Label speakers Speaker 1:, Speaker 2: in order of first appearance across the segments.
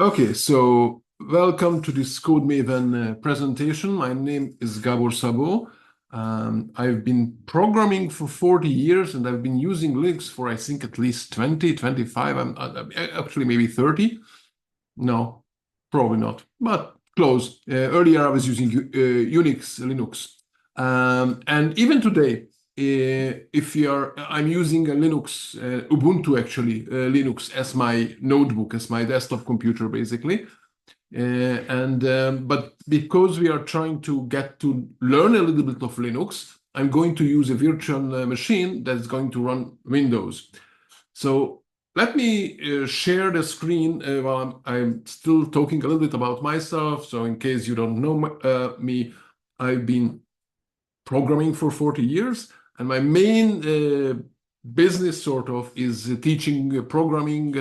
Speaker 1: Okay, so welcome to this Code Maven presentation. My name is Gabor Sabo. I've been programming for 40 years and I've been using Linux for, I think, at least 20, 25, actually maybe 30. No, probably not, but close. Earlier I was using Unix, Linux. And even today, I'm using a Linux, Ubuntu actually, Linux as my notebook, as my desktop computer, basically. But because we are trying to get to learn a little bit of Linux, I'm going to use a virtual machine that's going to run Windows. So let me share the screen while I'm still talking a little bit about myself. So in case you don't know me, I've been programming for 40 years, and my main business sort of is teaching programming,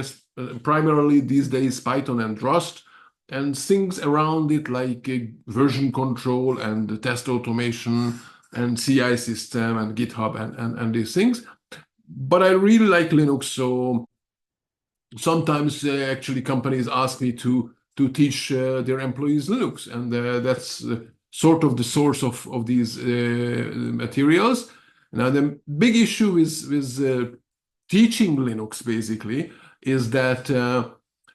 Speaker 1: primarily these days Python and Rust, and things around it like version control and test automation and CI system and GitHub and these things. But I really like Linux, so sometimes actually companies ask me to teach their employees Linux, and that's sort of the source of these materials. Now, the big issue with teaching Linux basically is that,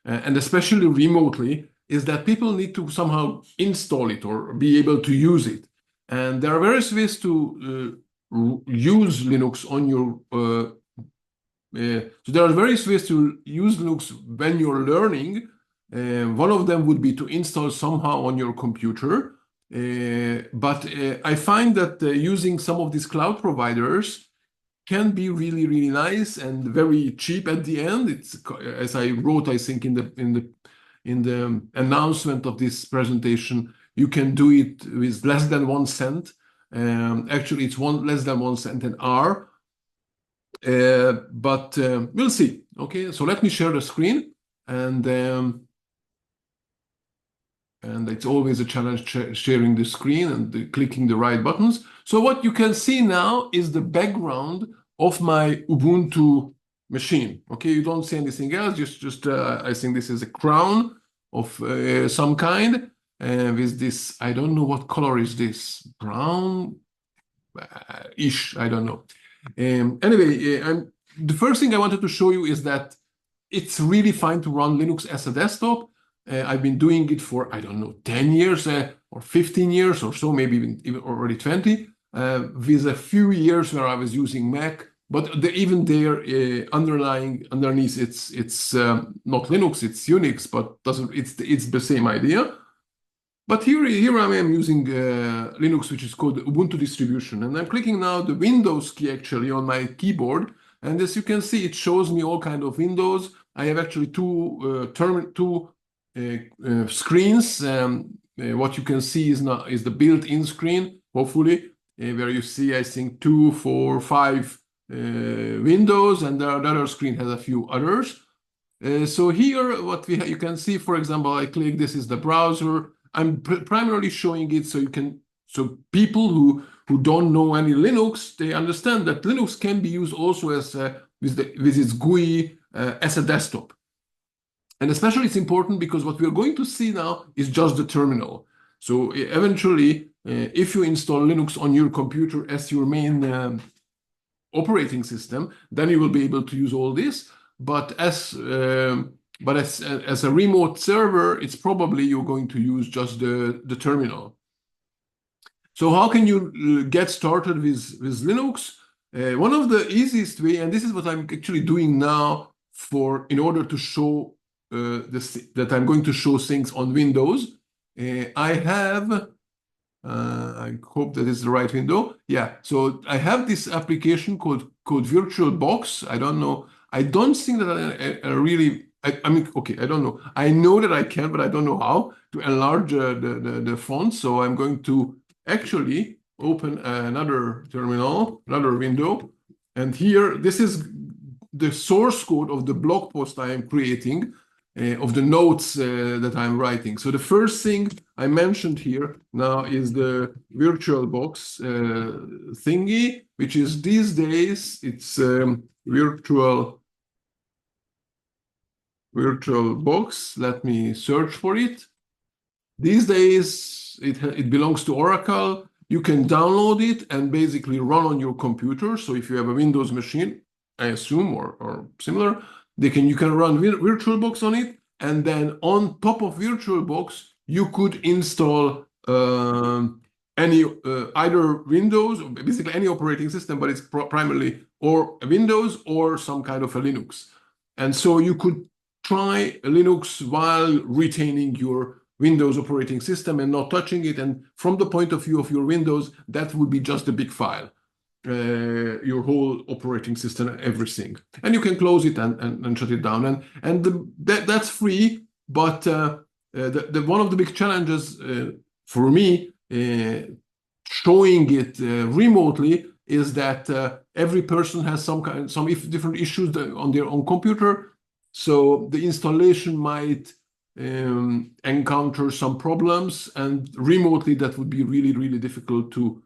Speaker 1: and especially remotely, is that people need to somehow install it or be able to use it. And there are various ways to use Linux on your so there are various ways to use Linux when you're learning. One of them would be to install somehow on your computer. But I find that using some of these cloud providers can be really, really nice and very cheap at the end. It's as I wrote, I think in the announcement of this presentation, you can do it with less than 1 cent. Actually, it's less than 1 cent an hour. But we'll see. Okay, so let me share the screen, and it's always a challenge sharing the screen and clicking the right buttons. So what you can see now is the background of my Ubuntu machine. Okay, you don't see anything else. Just I think this is a crown of some kind with this. I don't know what color is this. Brown ish. I don't know. Anyway, the first thing I wanted to show you is that it's really fine to run Linux as a desktop. I've been doing it for, I don't know, 10 years or 15 years or so, maybe even already 20, with a few years where I was using Mac. But even there, underneath, it's not Linux, it's Unix, but it's the same idea. But here I am using Linux, which is called Ubuntu distribution. And I'm clicking now the Windows key actually on my keyboard. And as you can see, it shows me all kind of windows. I have actually two screens. What you can see is the built-in screen, hopefully, where you see, I think, 2, 4, 5 windows, and the other screen has a few others. So here, you can see, for example, I click, this is the browser. I'm primarily showing it so people who don't know any Linux, they understand that Linux can be used also as with its GUI as a desktop. And especially it's important because what we are going to see now is just the terminal. So eventually, if you install Linux on your computer as your main operating system, then you will be able to use all this. But as a remote server, it's probably you're going to use just the terminal. So how can you get started with Linux? One of the easiest way, and this is what I'm actually doing now in order to show that I'm going to show things on Windows. I hope that is the right window. Yeah, so I have this application called VirtualBox. I don't know. I don't think that I really. I mean, okay, I don't know. I know that I can, but I don't know how to enlarge the font. So I'm going to actually open another terminal, another window. And here, this is the source code of the blog post I am creating, of the notes that I'm writing. So the first thing I mentioned here now is the VirtualBox thingy, which is these days, it's virtual VirtualBox. Let me search for it. These days, it belongs to Oracle. You can download it and basically run on your computer. So if you have a Windows machine, I assume, or similar, you can run VirtualBox on it. And then on top of VirtualBox, you could install any either Windows, basically any operating system, but it's primarily or Windows or some kind of a Linux. And so you could try Linux while retaining your Windows operating system and not touching it. And from the point of view of your Windows, that would be just a big file, your whole operating system, everything. And you can close it and shut it down. And that's free. But one of the big challenges for me showing it remotely is that every person has some different issues on their own computer. So the installation might encounter some problems, and remotely that would be really, really difficult to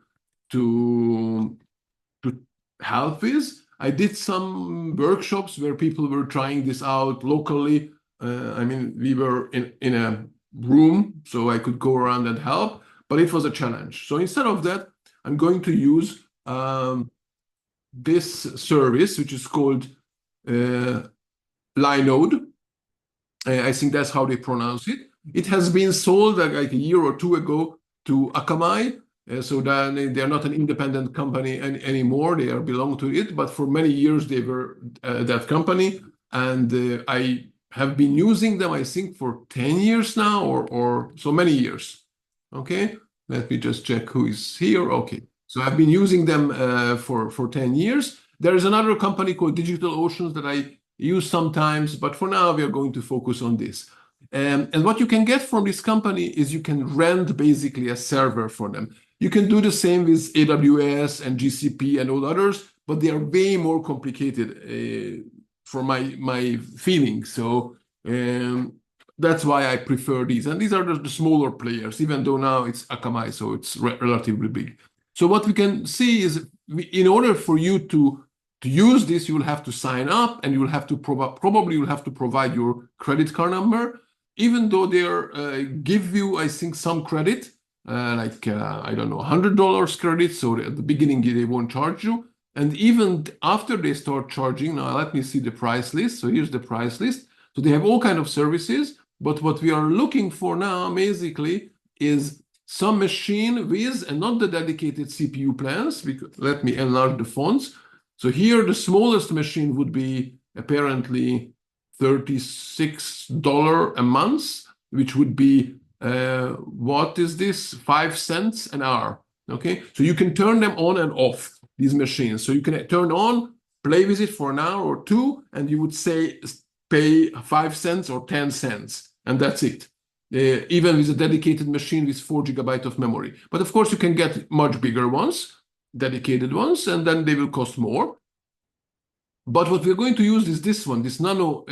Speaker 1: help with. I did some workshops where people were trying this out locally. I mean, we were in a room, so I could go around and help, but it was a challenge. So instead of that, I'm going to use this service, which is called Linode. I think that's how they pronounce it. It has been sold like a year or two ago to Akamai. So then they're not an independent company anymore. They belong to it. But for many years, they were that company. And I have been using them, I think, for 10 years now or so many years. Okay, let me just check who is here. Okay, so I've been using them for 10 years. There is another company called DigitalOcean that I use sometimes, but for now we are going to focus on this. And what you can get from this company is you can rent basically a server for them. You can do the same with AWS and GCP and all others, but they are way more complicated for my feeling. So that's why I prefer these. And these are the smaller players, even though now it's Akamai, so it's relatively big. So what we can see is in order for you to use this, you will have to sign up, and you will have to probably you'll have to provide your credit card number, even though they give you, I think, some credit, I don't know, $100 credit. So at the beginning, they won't charge you. And even after they start charging, now let me see the price list. So here's the price list. So they have all kinds of services. But what we are looking for now, basically, is some machine with, and not the dedicated CPU plans. Let me enlarge the fonts. So here, the smallest machine would be apparently $36 a month, which would be, what is this? 5 cents an hour. Okay, so you can turn them on and off, these machines. So you can turn on, play with it for an hour or two, and you would say pay 5 cents or 10 cents, and that's it. Even with a dedicated machine with 4 GB of memory. But of course, you can get much bigger ones, dedicated ones, and then they will cost more. But what we're going to use is this one, this Nanode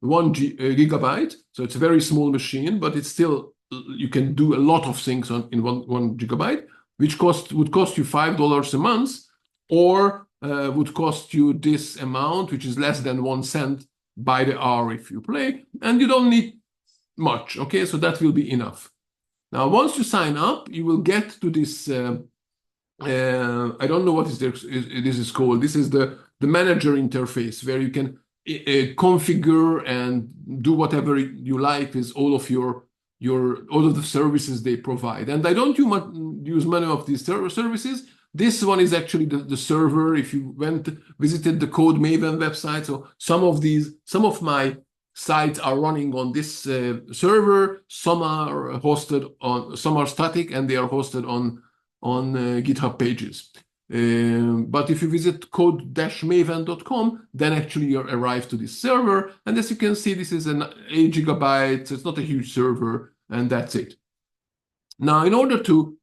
Speaker 1: 1 gigabyte. So it's a very small machine, but it's still, you can do a lot of things in one gigabyte, which would cost you $5 a month, or would cost you this amount, which is less than 1 cent by the hour if you play, and you don't need much. Okay, so that will be enough. Now, once you sign up, you will get to this. I don't know what this is called. This is the manager interface where you can configure and do whatever you like with all of all of the services they provide. And I don't use many of these services. This one is actually the server. If you visited the Code Maven website, so some of my sites are running on this server. Some are static, and they are hosted on GitHub pages. But if you visit code-maven.com, then actually you arrive to this server. And as you can see, this is an 8 gigabyte. So it's not a huge server, and that's it. Now, in order to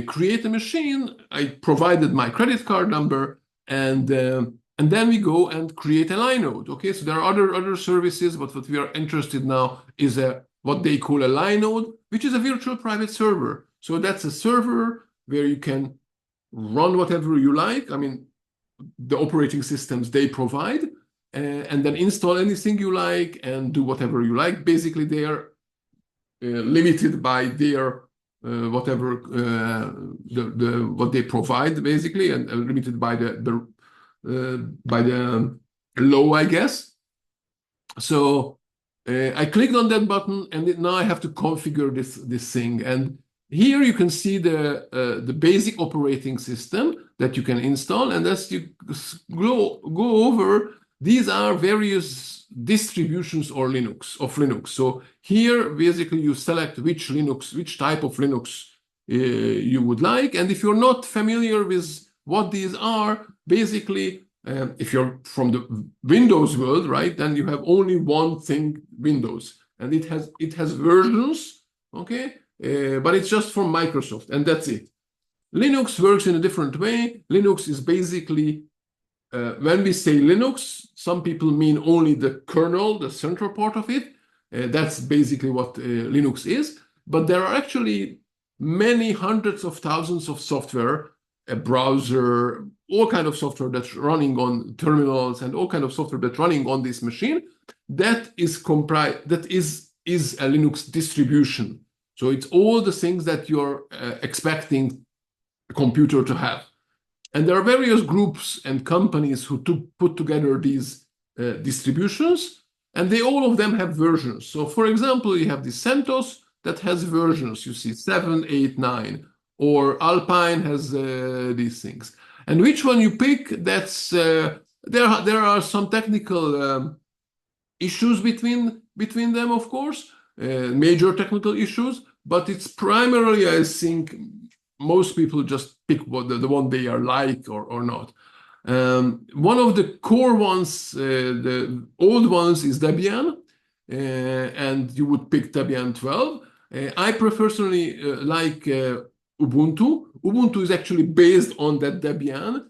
Speaker 1: create a machine, I provided my credit card number, and then we go and create a Linode. Okay, so there are other services, but what we are interested now is what they call a Linode, which is a virtual private server. So that's a server where you can run whatever you like. I mean, the operating systems they provide, and then install anything you like and do whatever you like. Basically, they are limited by their whatever what they provide, basically, and limited by the law, I guess. So I clicked on that button, and now I have to configure this thing. And here you can see the basic operating system that you can install. And as you go over, these are various distributions of Linux. So here, basically, you select which type of Linux you would like. And if you're not familiar with what these are, basically, if you're from the Windows world, right, then you have only one thing, Windows, and it has versions, okay, but it's just from Microsoft, and that's it. Linux works in a different way. Linux is basically, when we say Linux, some people mean only the kernel, the central part of it. That's basically what Linux is. But there are actually many hundreds of thousands of software, a browser, all kind of software that's running on terminals, and all kind of software that's running on this machine that is a Linux distribution. So it's all the things that you're expecting a computer to have. And there are various groups and companies who put together these distributions, and all of them have versions. So for example, you have the CentOS that has versions, you see 7, 8, 9, or Alpine has these things. And which one you pick, that's there are some technical issues between them, of course, major technical issues, but it's primarily, I think, most people just pick the one they are like or not. One of the core ones, the old ones, is Debian, and you would pick Debian 12. I personally like Ubuntu. Ubuntu is actually based on that Debian,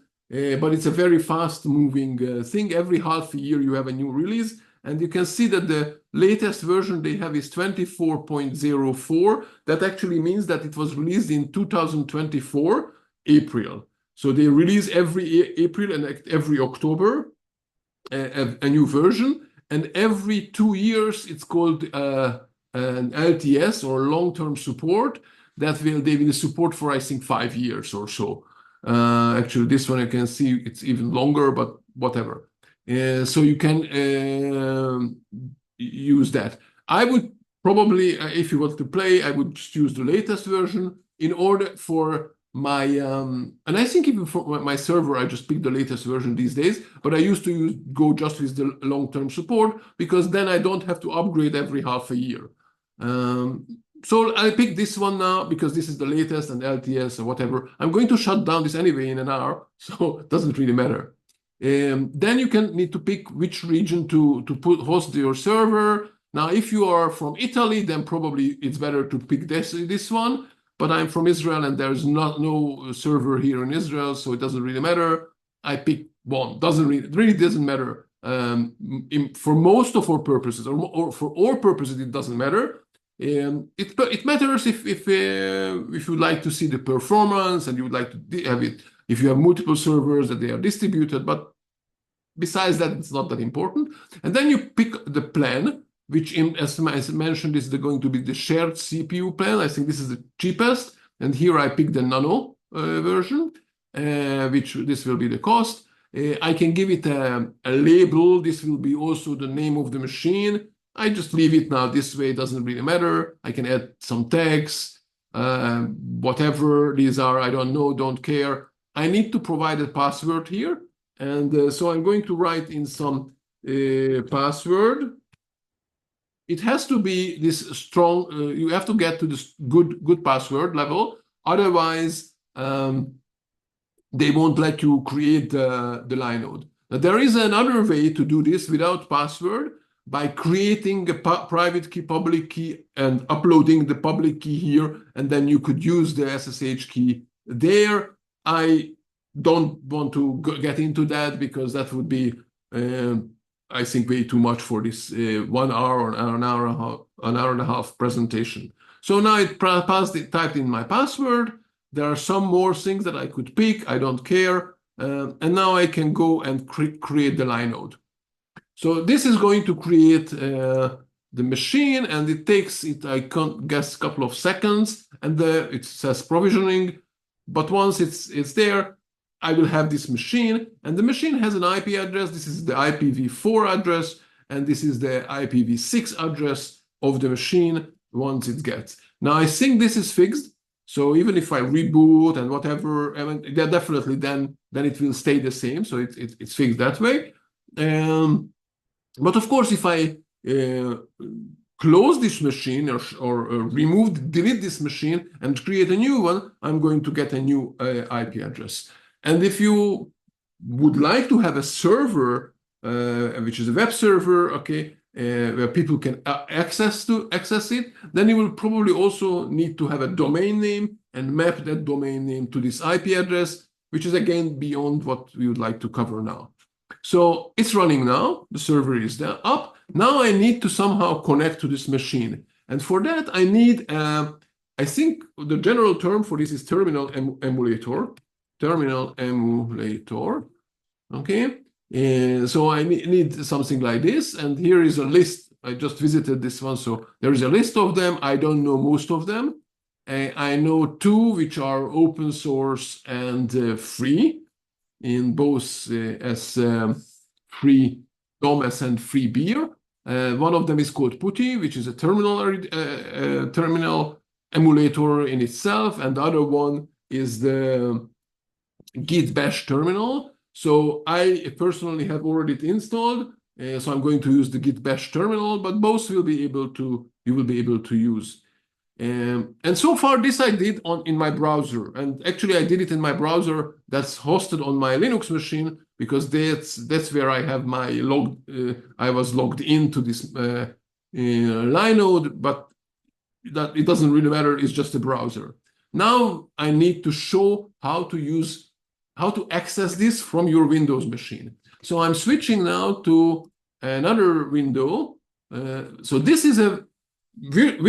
Speaker 1: but it's a very fast-moving thing. Every half a year you have a new release, and you can see that the latest version they have is 24.04. That actually means that it was released in 2024, April. So they release every April and every October a new version, and every 2 years it's called an LTS, or long-term support, that they will support for, I think, 5 years or so. Actually, this one you can see it's even longer, but whatever. So you can use that. I would probably, if you want to play, I would just use the latest version in order for my, and I think even for my server, I just pick the latest version these days, but I used to go just with the long-term support, because then I don't have to upgrade every half a year. So I picked this one now because this is the latest, and LTS or whatever. I'm going to shut down this anyway in an hour, so it doesn't really matter. Then you need to pick which region to host your server. Now, if you are from Italy, then probably it's better to pick this one. But I'm from Israel, and there's no server here in Israel, so it doesn't really matter. I pick one. It really doesn't matter. For most of our purposes, or for all purposes, it doesn't matter. It matters if you like to see the performance, and you would like to have it if you have multiple servers that they are distributed. But besides that, it's not that important. And then you pick the plan, which, as I mentioned, is going to be the shared CPU plan. I think this is the cheapest. And here I pick the Nano version, which this will be the cost. I can give it a label. This will be also the name of the machine. I just leave it now this way. It doesn't really matter. I can add some tags, whatever these are. I don't know, don't care. I need to provide a password here. And so I'm going to write in some password. It has to be this strong. You have to get to this good password level. Otherwise, they won't let you create the Linode. Now, there is another way to do this without password, by creating a private key, public key, and uploading the public key here, and then you could use the SSH key there. I don't want to get into that, because that would be, I think, way too much for this 1 hour or an hour and a half presentation. So now it typed in my password. There are some more things that I could pick. I don't care. And now I can go and create the Linode. So this is going to create the machine, and it takes it, I can't guess, a couple of seconds, and it says provisioning. But once it's there, I will have this machine, and the machine has an IP address. This is the IPv4 address, and this is the IPv6 address of the machine once it gets. Now I think this is fixed. So even if I reboot and whatever, I mean, yeah, definitely then it will stay the same. So it's fixed that way. But of course, if I close this machine or delete this machine and create a new one, I'm going to get a new IP address. And if you would like to have a server, which is a web server, okay, where people can access it, then you will probably also need to have a domain name and map that domain name to this IP address, which is again beyond what we would like to cover now. So it's running now. The server is there up. Now I need to somehow connect to this machine. And for that, I need, I think the general term for this is terminal emulator. Terminal emulator. Okay. So I need something like this. And here is a list. I just visited this one. So there is a list of them. I don't know most of them. I know two which are open source and free, in both as free DOM and free beer. One of them is called PuTTY, which is a terminal emulator in itself, and the other one is the Git Bash terminal. So I personally have already installed, so I'm going to use the Git Bash terminal, but both you will be able to use. And so far, this I did in my browser. And actually, I did it in my browser that's hosted on my Linux machine, because that's where I have my I was logged into this Linode, but that it doesn't really matter. It's just a browser. Now I need to show how to access this from your Windows machine. So I'm switching now to another window. So this is a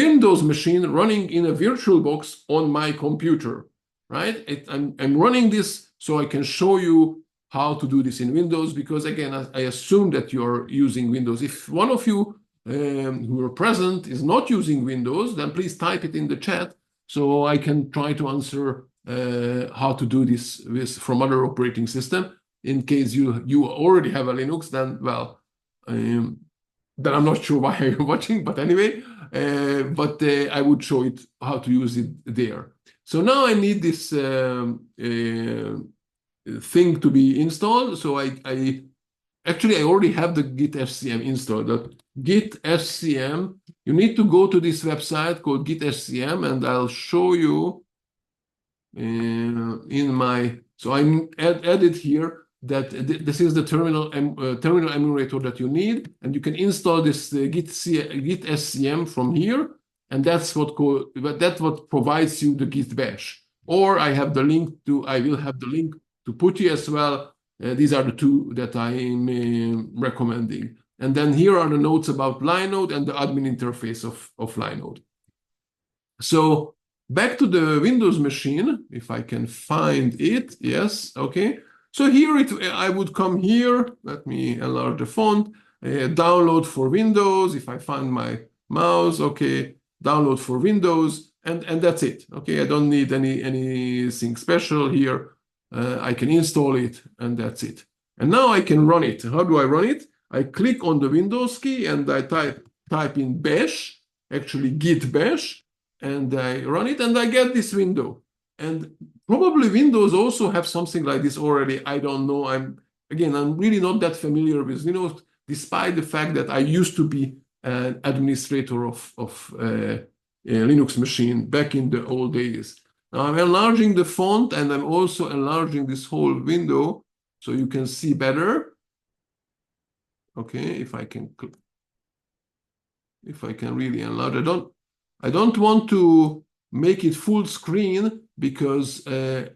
Speaker 1: Windows machine running in a VirtualBox on my computer, right? I'm running this so I can show you how to do this in Windows, because again, I assume that you're using Windows. If one of you who are present is not using Windows, then please type it in the chat so I can try to answer how to do this from other operating system. In case you already have a Linux, then well, then I'm not sure why you're watching, but anyway, I would show it how to use it there. So now I need this thing to be installed. So I already have the Git SCM installed. The Git SCM, you need to go to this website called Git SCM, and I'll show you in my, so I added here that this is the terminal emulator that you need, and you can install this Git SCM from here, and that's what provides you the Git Bash. Or I will have the link to PuTTY as well. These are the two that I am recommending. And then here are the notes about Linode and the admin interface of Linode. So back to the Windows machine, if I can find it. Yes, okay. So here I would come here. Let me enlarge the font. Download for Windows. If I find my mouse, okay. Download for Windows, and that's it. Okay, I don't need anything special here. I can install it, and that's it. And now I can run it. How do I run it? I click on the Windows key and I type in bash, actually git bash, and I run it, and I get this window. And probably Windows also have something like this already. I don't know. I'm really not that familiar with Linux, despite the fact that I used to be an administrator of a Linux machine back in the old days. Now I'm enlarging the font, and I'm also enlarging this whole window so you can see better. Okay, if I can really enlarge. I don't want to make it full screen, because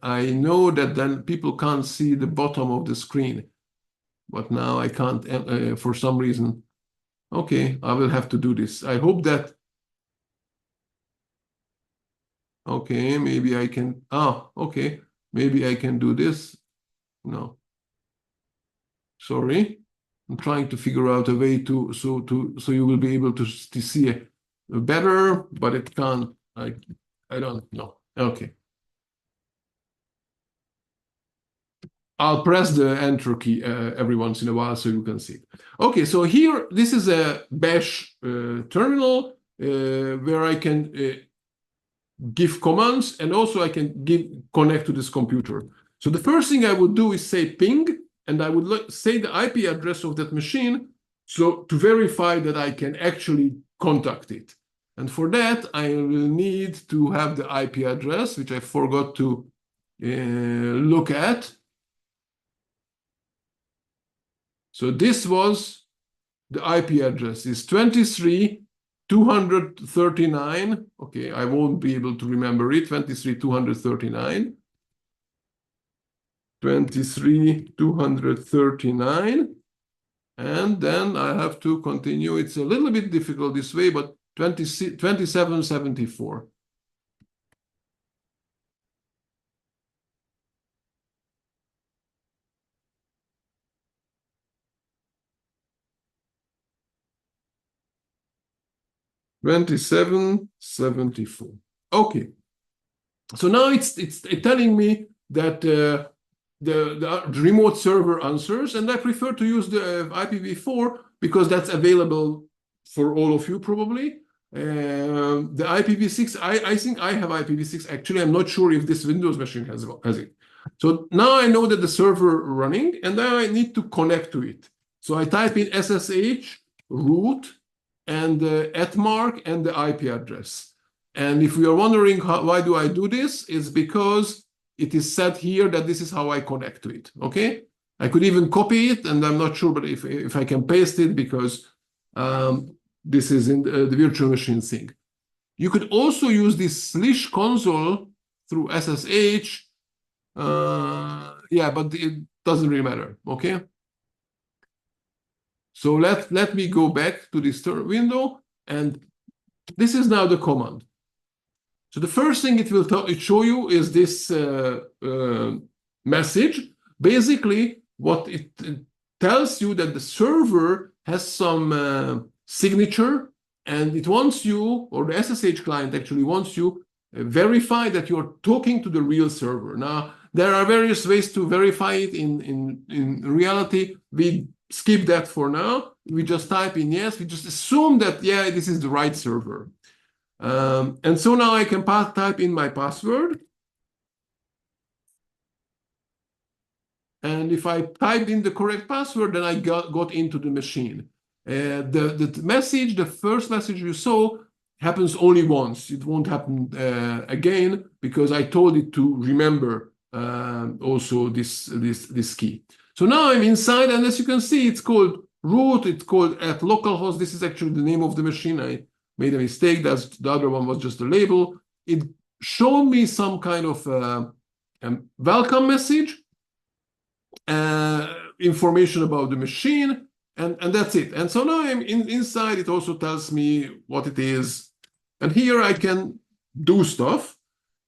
Speaker 1: I know that then people can't see the bottom of the screen. But now I can't for some reason. Okay, I will have to do this. I hope that. Okay, maybe I can. Okay, maybe I can do this. No. Sorry. I'm trying to figure out a way to so you will be able to see it better, but it can't. I don't know. Okay. I'll press the enter key every once in a while so you can see. Okay, so here, this is a bash terminal where I can give commands, and also I can connect to this computer. So the first thing I would do is say ping, and I would say the IP address of that machine, so to verify that I can actually contact it. And for that, I will need to have the IP address, which I forgot to look at. So this was the IP address is 23,239. Okay, I won't be able to remember it. 23,239. 23,239. And then I have to continue. It's a little bit difficult this way, but 2774. Okay. So now it's telling me that the remote server answers, and I prefer to use the IPv4 because that's available for all of you probably. The IPv6, I think I have IPv6. Actually, I'm not sure if this Windows machine has it. So now I know that the server running, and now I need to connect to it. So I type in SSH root and the @mark and the IP address. And if you are wondering why do I do this, it's because it is said here that this is how I connect to it. Okay, I could even copy it, and I'm not sure, but if I can paste it, because this is in the virtual machine thing. You could also use this /console through SSH. Yeah, but it doesn't really matter. Okay. So let me go back to this window, and this is now the command. So the first thing it will show you is this message. Basically, what it tells you that the server has some signature, and it wants you, or the SSH client actually wants you, verify that you're talking to the real server. Now, there are various ways to verify it in reality. We skip that for now. We just type in yes. We just assume that, yeah, this is the right server. And so now I can type in my password. And if I typed in the correct password, then I got into the machine. The message, the first message you saw, happens only once. It won't happen again, because I told it to remember also this key. So now I'm inside, and as you can see, it's called root. It's called @localhost. This is actually the name of the machine. I made a mistake. The other one was just a label. It showed me some kind of welcome message, information about the machine, and that's it. And so now I'm inside. It also tells me what it is, and here I can do stuff.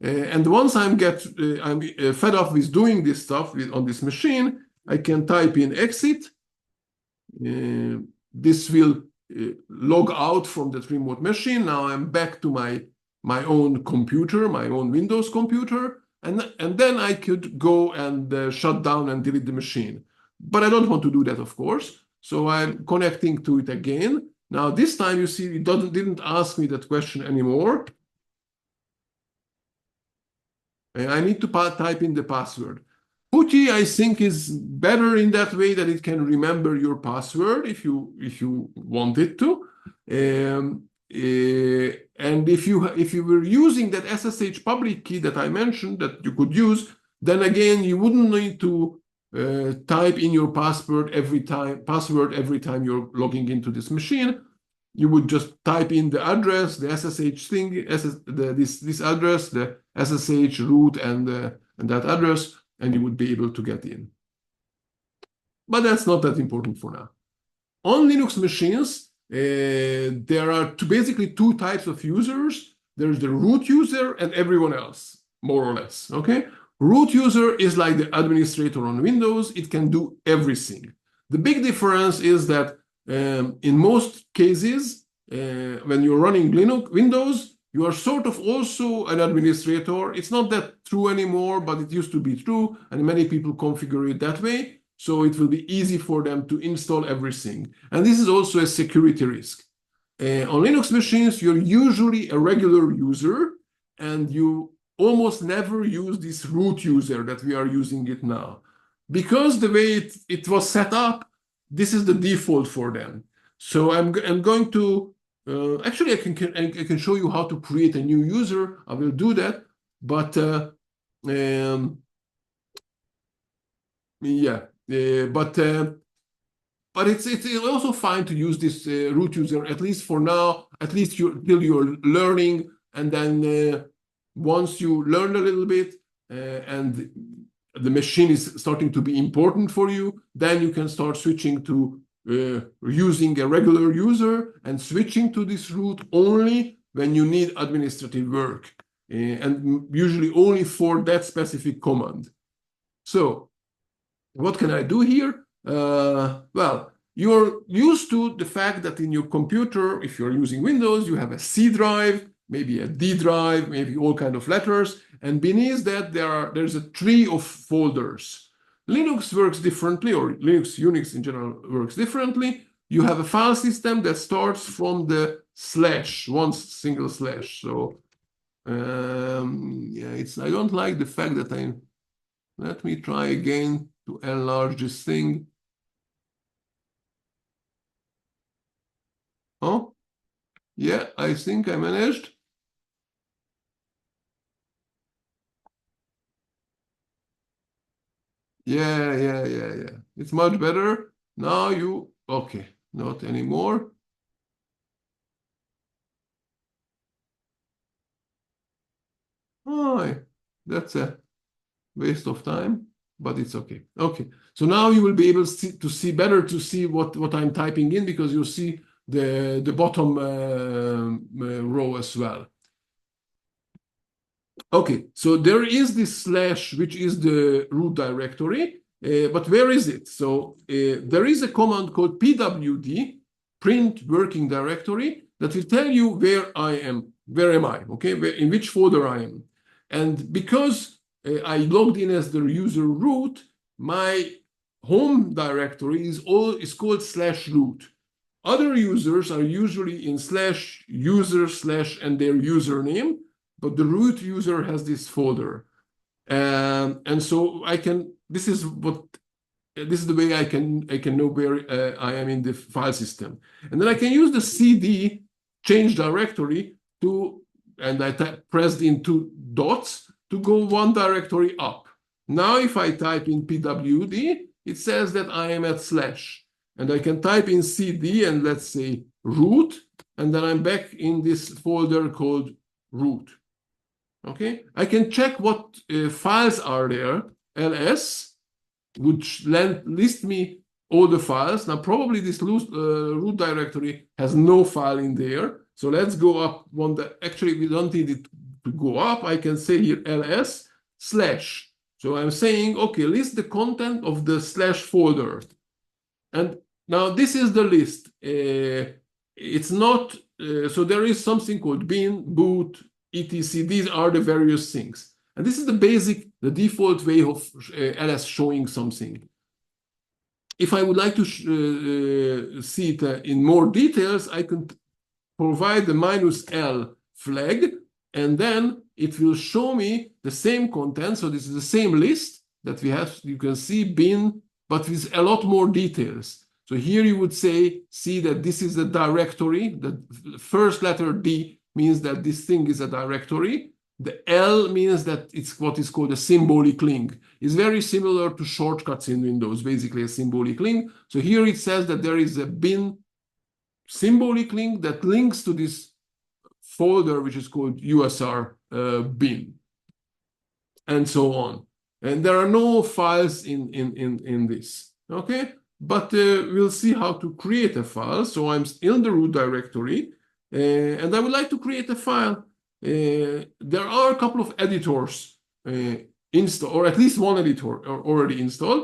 Speaker 1: And once I'm fed up with doing this stuff on this machine, I can type in exit. This will log out from that remote machine. Now I'm back to my own computer, my own Windows computer, and then I could go and shut down and delete the machine. But I don't want to do that, of course. So I'm connecting to it again. Now this time, you see, it didn't ask me that question anymore. And I need to type in the password. PuTTY, I think, is better in that way that it can remember your password if you want it to. And if you were using that SSH public key that I mentioned that you could use, then again you wouldn't need to type in your password every time you're logging into this machine. You would just type in the address, the SSH thing, this address, the SSH root, and that address, and you would be able to get in. But that's not that important for now. On Linux machines, there are basically two types of users. There's the root user and everyone else, more or less. Okay, root user is like the administrator on Windows. It can do everything. The big difference is that in most cases, when you're running Linux, Windows, you are sort of also an administrator. It's not that true anymore, but it used to be true, and many people configure it that way. So it will be easy for them to install everything. And this is also a security risk. On Linux machines, you're usually a regular user, and you almost never use this root user that we are using it now. Because the way it was set up, this is the default for them. So I'm going to, actually, I can show you how to create a new user. I will do that. But yeah, but it's also fine to use this root user, at least for now, at least till you're learning. And then once you learn a little bit and the machine is starting to be important for you, then you can start switching to using a regular user and switching to this root only when you need administrative work, and usually only for that specific command. So what can I do here? Well, you're used to the fact that in your computer, if you're using Windows, you have a C drive, maybe a D drive, maybe all kind of letters, and beneath that there's a tree of folders. Linux works differently, or Unix in general works differently. You have a file system that starts from the slash, one single slash. So yeah, I don't like the fact that let me try again to enlarge this thing. Oh, yeah, I think I managed. Yeah. It's much better. Now okay, not anymore. Oh, that's a waste of time, but it's okay. Okay, so now you will be able to see better what I'm typing in, because you'll see the bottom row as well. Okay, so there is this slash, which is the root directory, but where is it? So there is a command called pwd, print working directory, that will tell you where I am, where am I, okay, in which folder I am. And because I logged in as the user root, my home directory is called /root. Other users are usually in /user/ and their username, but the root user has this folder. And so this is the way I can know where I am in the file system. And then I can use the cd change directory and I pressed in 2 dots to go one directory up. Now, if I type in pwd, it says that I am at /. And I can type in cd and let's say root, and then I'm back in this folder called root. Okay, I can check what files are there. ls would list me all the files. Now, probably this root directory has no file in there. So let's go up one that actually we don't need it to go up. I can say here ls/. So I'm saying, okay, list the content of the / folder. And now this is the list. It's not, so there is something called bin, boot, etc. These are the various things. And this is the default way of ls showing something. If I would like to see it in more details, I can provide the -l flag, and then it will show me the same content. So this is the same list that we have. You can see bin, but with a lot more details. So here you would see that this is a directory. The first letter D means that this thing is a directory. The L means that it's what is called a symbolic link. It's very similar to shortcuts in Windows, basically a symbolic link. So here it says that there is a bin symbolic link that links to this folder, which is called USR bin, and so on. And there are no files in this, okay? But we'll see how to create a file. So I'm in the root directory, and I would like to create a file. There are a couple of editors installed, or at least one editor already installed,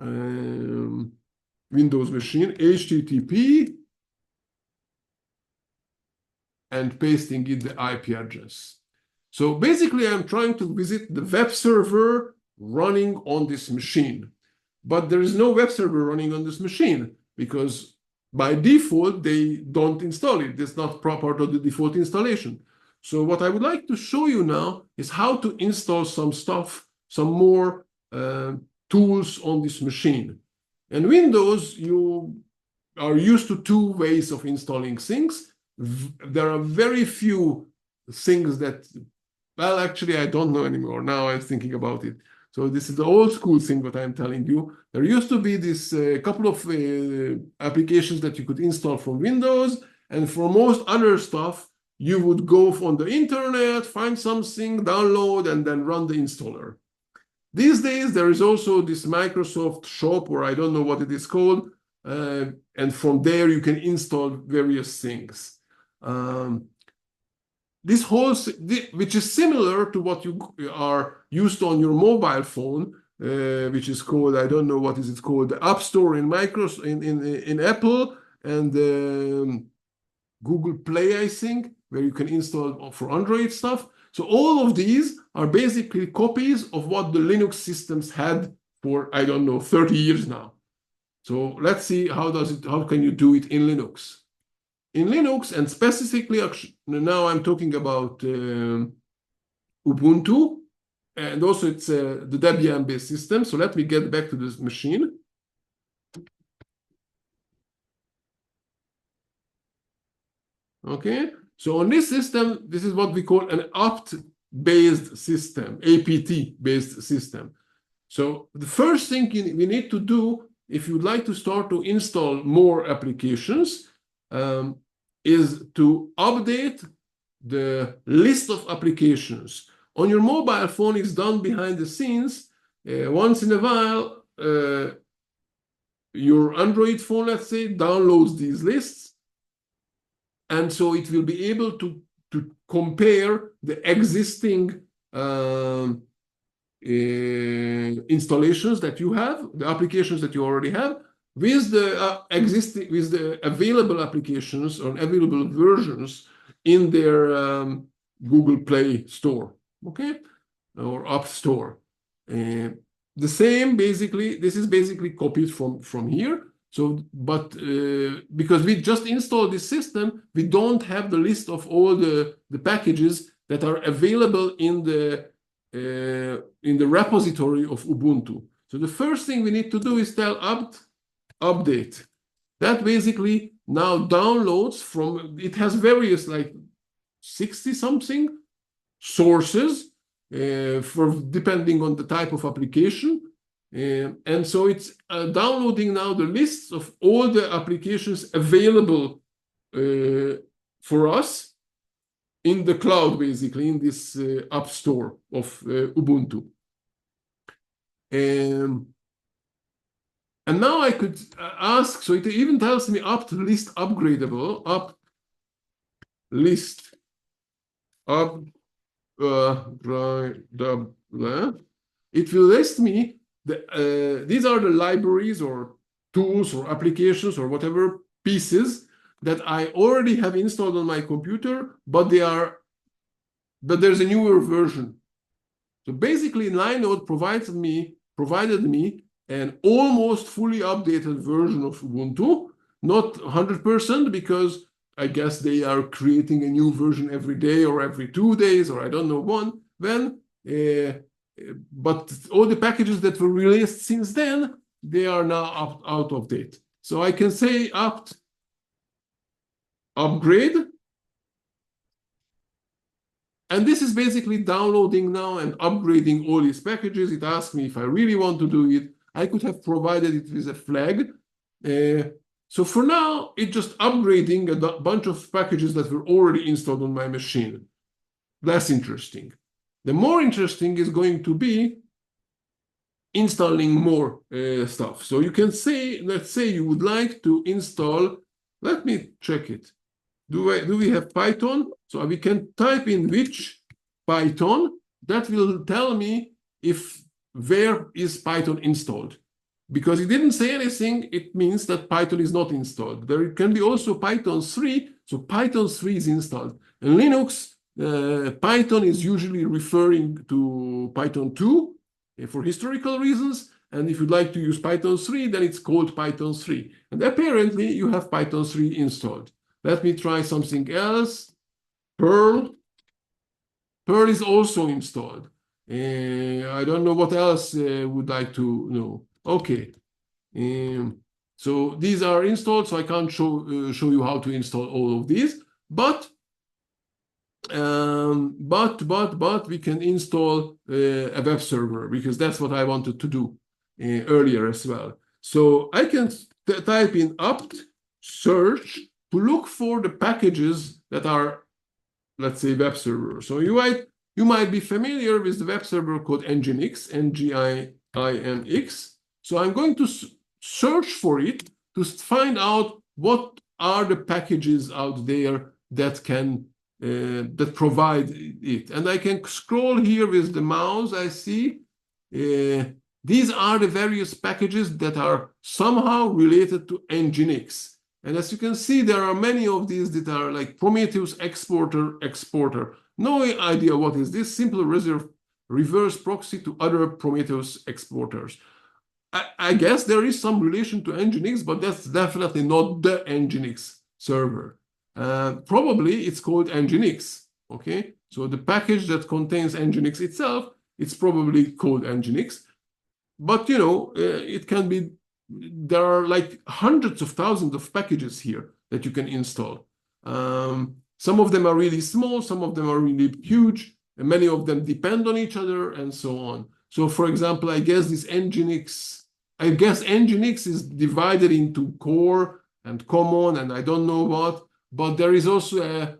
Speaker 1: Windows machine, HTTP, and pasting in the IP address. So basically, I'm trying to visit the web server running on this machine. But there is no web server running on this machine because by default, they don't install it. It's not part of the default installation. So what I would like to show you now is how to install some stuff, some more tools on this machine. In Windows, you are used to two ways of installing things. There are very few things that, well, actually, I don't know anymore. Now I'm thinking about it. So this is the old school thing that I'm telling you. There used to be this couple of applications that you could install from Windows. And for most other stuff, you would go on the internet, find something, download, and then run the installer. These days, there is also this Microsoft shop, or I don't know what it is called. And from there, you can install various things. This whole, which is similar to what you are used to on your mobile phone, which is called, I don't know what is it called, the App Store in in Apple, and Google Play, I think, where you can install for Android stuff. So all of these are basically copies of what the Linux systems had for, I don't know, 30 years now. So let's see how can you do it in Linux. In Linux, and specifically, now I'm talking about Ubuntu, and also it's the Debian-based system. So let me get back to this machine. Okay, so on this system, this is what we call an apt-based system, APT-based system. So the first thing we need to do, if you'd like to start to install more applications, is to update the list of applications. On your mobile phone, it's done behind the scenes. Once in a while, your Android phone, let's say, downloads these lists. And so it will be able to compare the existing installations that you have, the applications that you already have, with the available applications or available versions in their Google Play Store, okay, or App Store. The same, basically, this is basically copied from here. So, but because we just installed this system, we don't have the list of all the packages that are available in the repository of Ubuntu. So the first thing we need to do is tell apt update. That basically now downloads from, it has various like 60 something sources for depending on the type of application. And so it's downloading now the lists of all the applications available for us in the cloud, basically, in this App Store of Ubuntu. And now I could ask, so it even tells me apt list upgradable, apt list upgradable. It will list me these are the libraries or tools or applications or whatever pieces that I already have installed on my computer, but there's a newer version. So basically, Linode provided me an almost fully updated version of Ubuntu, not 100% because I guess they are creating a new version every day or every 2 days, or I don't know when. But all the packages that were released since then, they are now out of date. So I can say apt upgrade. And this is basically downloading now and upgrading all these packages. It asks me if I really want to do it. I could have provided it with a flag. So for now, it's just upgrading a bunch of packages that were already installed on my machine. Less interesting. The more interesting is going to be installing more stuff. So you can say, let's say you would like to install, let me check it. Do we have Python? So we can type in which Python. That will tell me where is Python installed. because it didn't say anything, it means that Python is not installed. There can be also Python 3, so Python 3 is installed. In Linux, Python is usually referring to Python 2 for historical reasons. And if you'd like to use Python 3, then it's called Python 3. And apparently you have Python 3 installed. Let me try something else. Perl. Perl is also installed. I don't know what else would like to know. Okay. So these are installed, so I can't show you how to install all of these. But we can install a web server, because that's what I wanted to do earlier as well. So I can type in apt search to look for the packages that are, let's say, web server. So you might be familiar with the web server called Nginx, Nginx. So I'm going to search for it to find out what are the packages out there that can that provide it. And I can scroll here with the mouse. I see these are the various packages that are somehow related to Nginx. And as you can see, there are many of these that are like Prometheus exporter. No idea what is this. Simple reverse proxy to other Prometheus exporters. I guess there is some relation to Nginx, but that's definitely not the Nginx server. Probably it's called Nginx. Okay, so the package that contains Nginx itself, it's probably called Nginx. But you know, it can be. There are like hundreds of thousands of packages here that you can install. Some of them are really small, some of them are really huge, and many of them depend on each other, and so on. So, for example, I guess Nginx is divided into core and common, and I don't know what, but there is also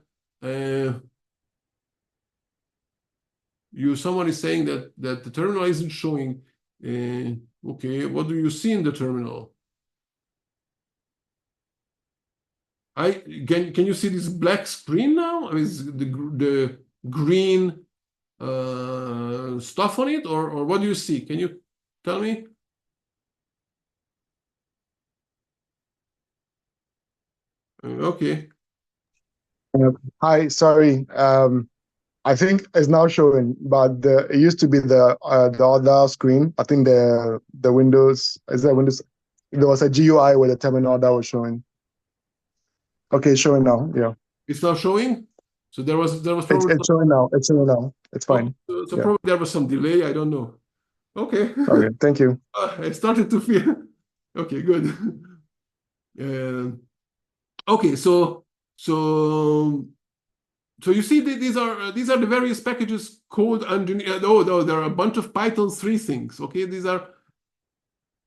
Speaker 1: someone is saying that the terminal isn't showing. Okay, what do you see in the terminal? Can you see this black screen now? Is the green stuff on it, or what do you see? Can you tell me? Okay.
Speaker 2: Hi, sorry. I think it's now showing, but it used to be the other screen. I think the Windows, is that Windows? There was a GUI with a terminal that was showing. Okay, it's showing now. Yeah.
Speaker 1: It's now showing. So there was probably
Speaker 2: it's showing now. It's showing now. It's fine.
Speaker 1: So
Speaker 2: yeah.
Speaker 1: Probably there was some delay. I don't know. Okay.
Speaker 2: Okay. Thank you.
Speaker 1: I started to feel. Okay, good. Okay, so you see these are the various packages called underneath. Oh, there are a bunch of Python 3 things. Okay,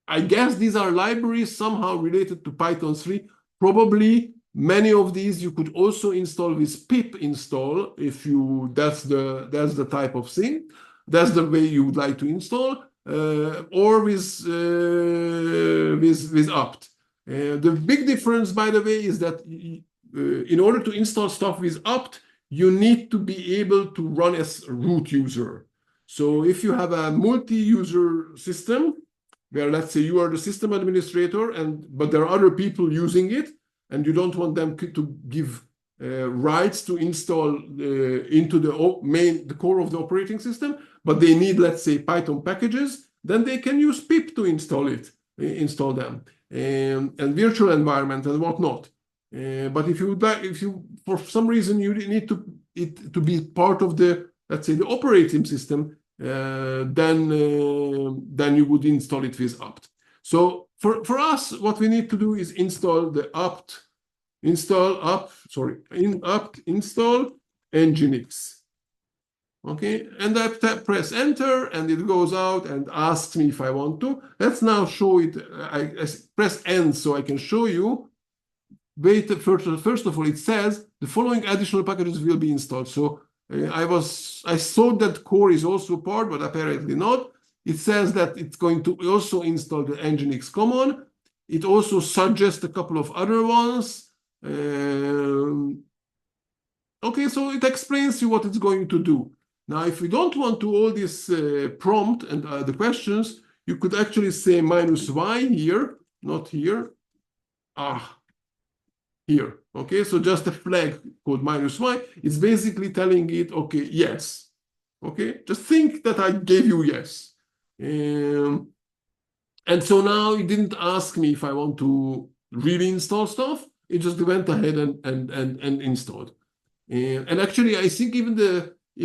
Speaker 1: I guess these are libraries somehow related to Python 3. Probably many of these you could also install with pip install if that's the type of thing. That's the way you would like to install, or with apt. The big difference, by the way, is that in order to install stuff with apt, you need to be able to run as a root user. So if you have a multi-user system, where let's say you are the system administrator, but there are other people using it, and you don't want them to give rights to install into the core of the operating system, but they need, let's say, Python packages, then they can use pip to install them, and virtual environment and whatnot. But if you for some reason you need it to be part of the, let's say, the operating system, then you would install it with apt. So for us, what we need to do is install install Nginx. Okay, and I press enter, and it goes out and asks me if I want to. Let's now show it. I press N so I can show you. Wait, first of all, it says the following additional packages will be installed. So I thought that core is also part, but apparently not. It says that it's going to also install the Nginx common. It also suggests a couple of other ones. Okay, so it explains you what it's going to do. Now, if we don't want to all this prompt and the questions, you could actually say -y here, not here. Here. Okay, so just a flag called -y is basically telling it, okay, yes. Okay, just think that I gave you yes. And so now it didn't ask me if I want to really install stuff. It just went ahead and installed. And actually, I think even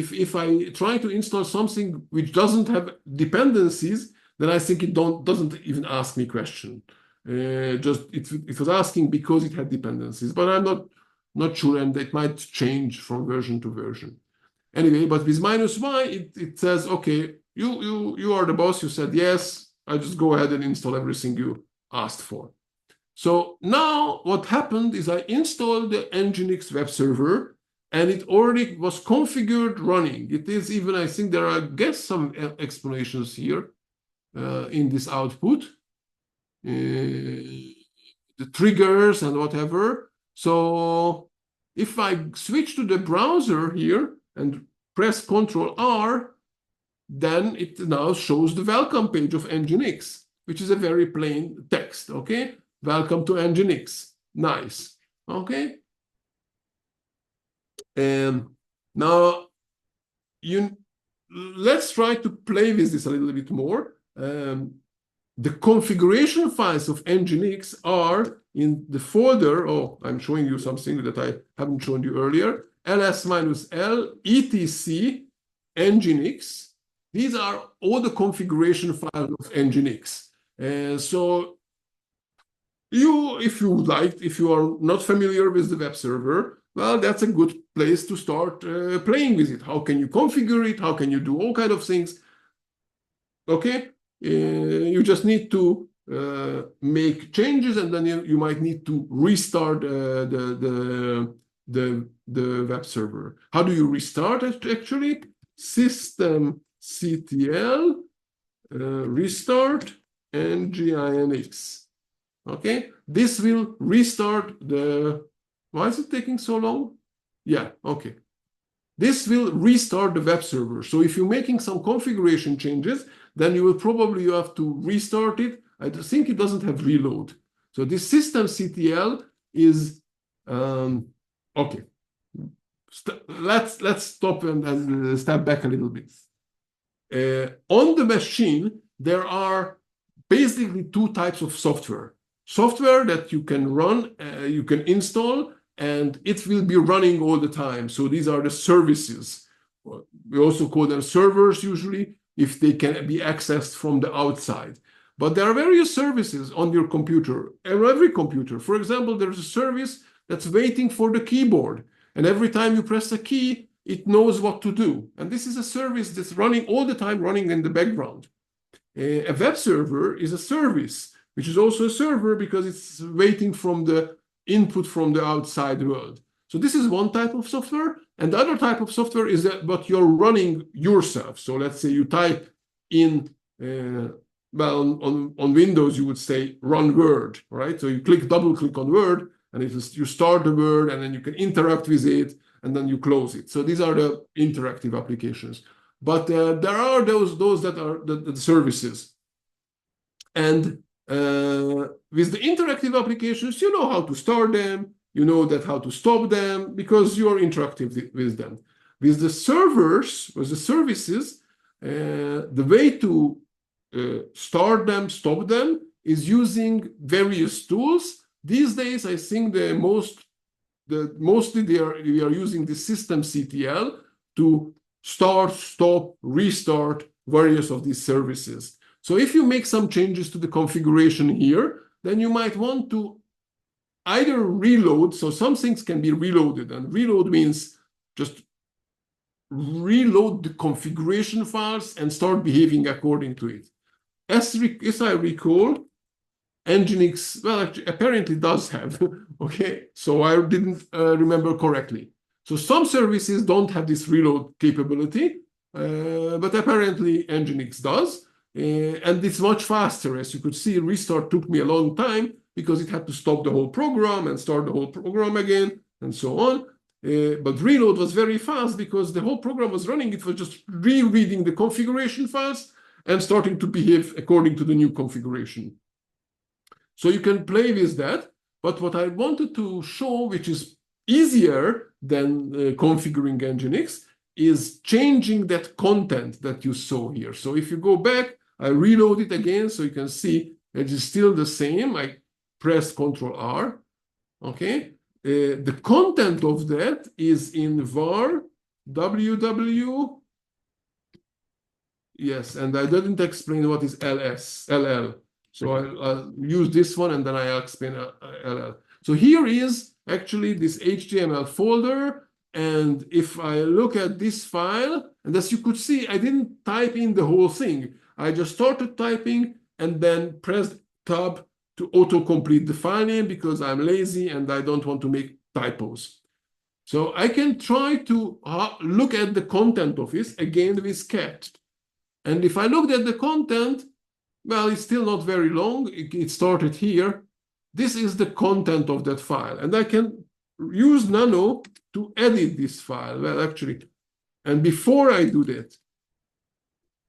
Speaker 1: if I try to install something which doesn't have dependencies, then I think it doesn't even ask me question. It was asking because it had dependencies, but I'm not sure, and it might change from version to version. Anyway, but with -y, it says, okay, you are the boss. You said yes. I just go ahead and install everything you asked for. So now what happened is I installed the Nginx web server, and it already was configured running. It is even, I think there are, I guess, some explanations here in this output, the triggers and whatever. So if I switch to the browser here and press Ctrl-R, then it now shows the welcome page of Nginx, which is a very plain text, okay? Welcome to Nginx. Nice, okay? And now let's try to play with this a little bit more. The configuration files of Nginx are in the folder. Oh, I'm showing you something that I haven't shown you earlier. ls-l etc Nginx. These are all the configuration files of Nginx. So if you are not familiar with the web server, well, that's a good place to start playing with it. How can you configure it? How can you do all kinds of things? Okay, you just need to make changes, and then you might need to restart the web server. How do you restart it actually? Systemctl restart nginx. Okay, this will restart the. Why is it taking so long? Yeah, okay. This will restart the web server. So if you're making some configuration changes, then you will probably have to restart it. I think it doesn't have reload. So this systemctl is okay. Let's stop and step back a little bit. On the machine, there are basically two types of software. Software that you can run, you can install, and it will be running all the time. So these are the services. We also call them servers usually, if they can be accessed from the outside. But there are various services on your computer, every computer. For example, there's a service that's waiting for the keyboard. And every time you press a key, it knows what to do. And this is a service that's running all the time, running in the background. A web server is a service, which is also a server because it's waiting from the input from the outside world. So this is one type of software. And the other type of software is that what you're running yourself. So let's say you type in, well, on Windows, you would say run Word, right? So you double click on Word, and you start the Word, and then you can interact with it, and then you close it. So these are the interactive applications. But there are those that are the services. And with the interactive applications, you know how to start them, you know how to stop them, because you are interactive with them. With the servers, with the services, the way to start them, stop them, is using various tools. These days, I think mostly we are using the systemctl to start, stop, restart various of these services. So if you make some changes to the configuration here, then you might want to either reload. So some things can be reloaded, and reload means just reload the configuration files and start behaving according to it. As I recall, Nginx, well, actually, apparently does have, okay? So I didn't remember correctly. So some services don't have this reload capability, but apparently Nginx does. And it's much faster. As you could see, restart took me a long time because it had to stop the whole program and start the whole program again and so on. But reload was very fast because the whole program was running. It was just rereading the configuration files and starting to behave according to the new configuration. So you can play with that. But what I wanted to show, which is easier than configuring Nginx, is changing that content that you saw here. So if you go back, I reload it again, so you can see it is still the same. I press Ctrl R. Okay. The content of that is in var ww. Yes, and I didn't explain what is ll. So I'll use this one and then I'll explain ll. So here is actually this HTML folder. And if I look at this file, and as you could see, I didn't type in the whole thing. I just started typing and then pressed Tab to autocomplete the file name because I'm lazy and I don't want to make typos. So I can try to look at the content of this again with cat. And if I looked at the content, well, it's still not very long. It started here. This is the content of that file. And I can use Nano to edit this file. Well, actually, and before I do that,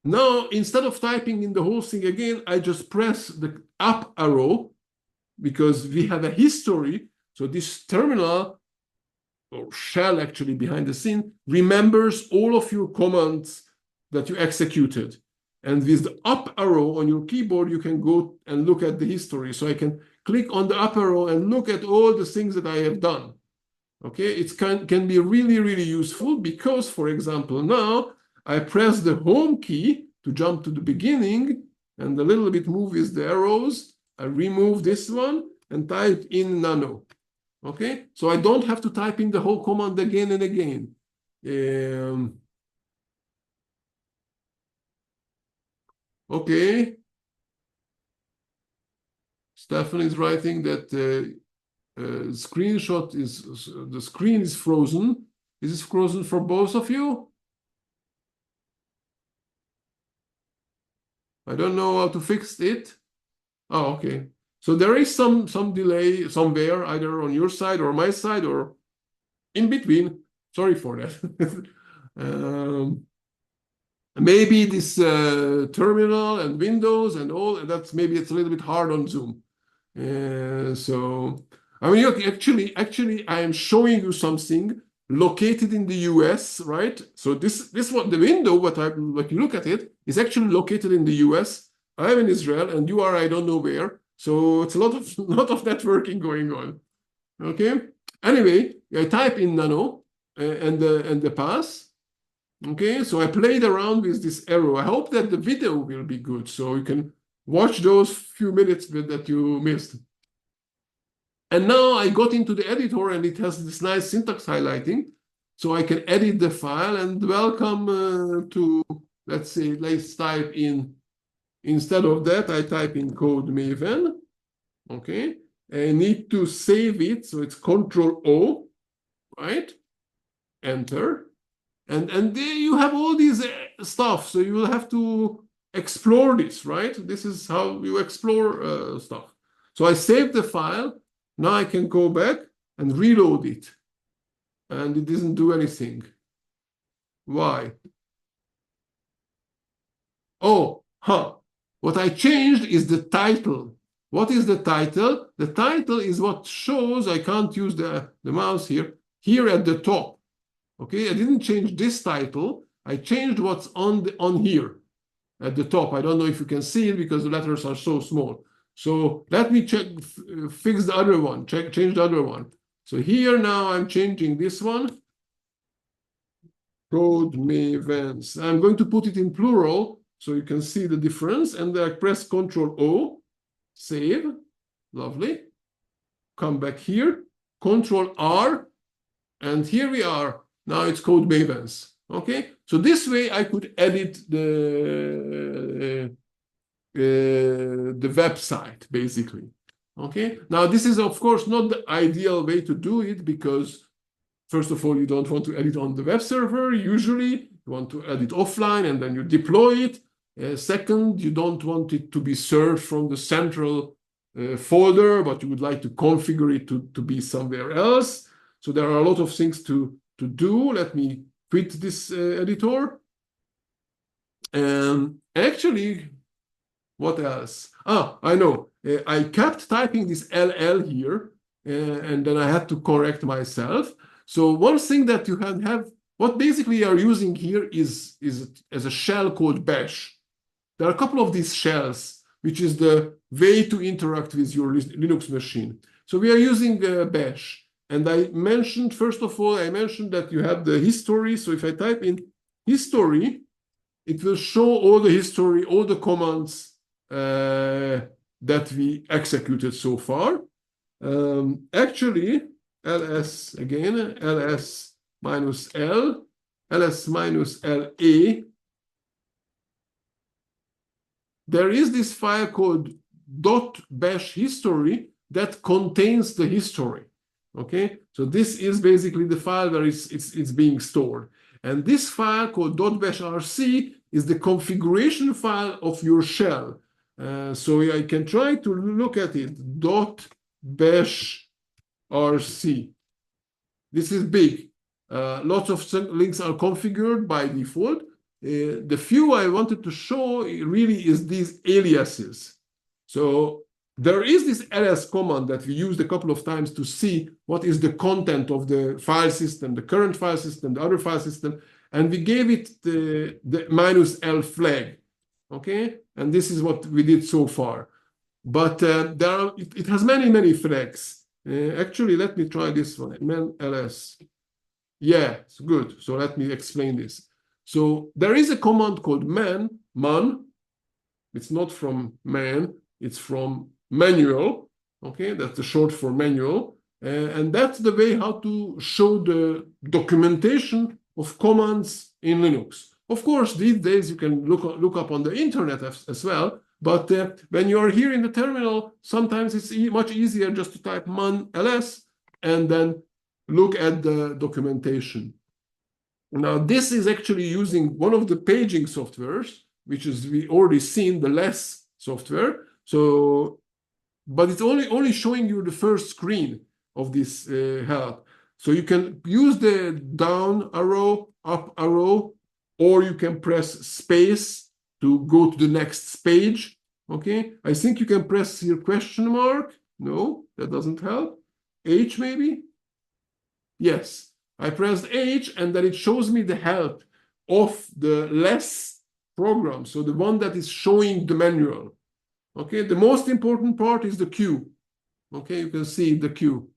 Speaker 1: now instead of typing in the whole thing again, I just press the up arrow because we have a history. So this terminal or shell actually behind the scene remembers all of your commands that you executed. And with the up arrow on your keyboard, you can go and look at the history. So I can click on the up arrow and look at all the things that I have done. Okay, it can be really, really useful because, for example, now I press the home key to jump to the beginning and a little bit move with the arrows. I remove this one and type in Nano. Okay, so I don't have to type in the whole command again and again. Okay. Stefan is writing that screenshot is, the screen is frozen. Is it frozen for both of you? I don't know how to fix it. Oh, okay. So there is some delay somewhere, either on your side or my side or in between. Sorry for that. Maybe this terminal and Windows and all, and that's maybe it's a little bit hard on Zoom. So, I mean, actually, I am showing you something located in the US, right? So this one, the window, what you look at it, is actually located in the US. I'm in Israel, and you are, I don't know where. So it's a lot of networking going on. Okay. Anyway, I type in Nano and the pass. Okay, so I played around with this arrow. I hope that the video will be good, so you can watch those few minutes that you missed. And now I got into the editor, and it has this nice syntax highlighting, so I can edit the file. And welcome to, let's type in, instead of that, I type in code Maven. Okay, I need to save it, so it's Control O, right? Enter. And there you have all these stuff. So you will have to explore this, right? This is how you explore stuff. So I saved the file. Now I can go back and reload it. And it doesn't do anything. Why? Oh, what I changed is the title. What is the title? The title is what shows, I can't use the mouse here at the top. Okay, I didn't change this title. I changed what's on here at the top. I don't know if you can see it because the letters are so small. So let me fix the other one, change the other one. So here now I'm changing this one. Code Mavens. I'm going to put it in plural so you can see the difference. And I press Control O, save. Lovely. Come back here, Control R, and here we are. Now it's Code Mavens. Okay, so this way I could edit the website basically. Okay, now this is of course not the ideal way to do it because first of all you don't want to edit on the web server. Usually you want to edit offline and then you deploy it. Second, you don't want it to be served from the central folder, but you would like to configure it to be somewhere else. So there are a lot of things to do. Let me quit this editor. And Actually, what else? Ah, I know. I kept typing this LL here, and then I had to correct myself. So one thing that you have what basically you are using here is as a shell called bash. There are a couple of these shells, which is the way to interact with your Linux machine. So we are using bash. And I mentioned, first of all, I mentioned that you have the history. So if I type in history, it will show all the history, all the commands that we executed so far. Actually, ls again, ls minus l, ls minus la. There is this file called .bash history that contains the history. Okay, so this is basically the file where it's being stored. And this file called .bash rc is the configuration file of your shell. So I can try to look at it. .bash rc. This is big. Lots of links are configured by default. The few I wanted to show really is these aliases. So there is this ls command that we used a couple of times to see what is the content of the file system, the current file system, the other file system, and we gave it the -l flag. Okay, and this is what we did so far. But it has many flags. Actually, let me try this one. Man ls. Yeah, it's good. So let me explain this. So there is a command called man. It's not from man, it's from manual. Okay, that's the short for manual. And that's the way how to show the documentation of commands in Linux. Of course, these days you can look up on the internet as well. But when you are here in the terminal, sometimes it's much easier just to type man ls and then look at the documentation. Now, this is actually using one of the paging softwares, which is we already seen the less software. So, but it's only showing you the first screen of this help. So you can use the down arrow, up arrow, or you can press space to go to the next page. Okay, I think you can press here question mark. No, that doesn't help. H maybe. Yes, I pressed H and then it shows me the help of the less program. So the one that is showing the manual. Okay, the most important part is the Q. Okay, you can see the Q.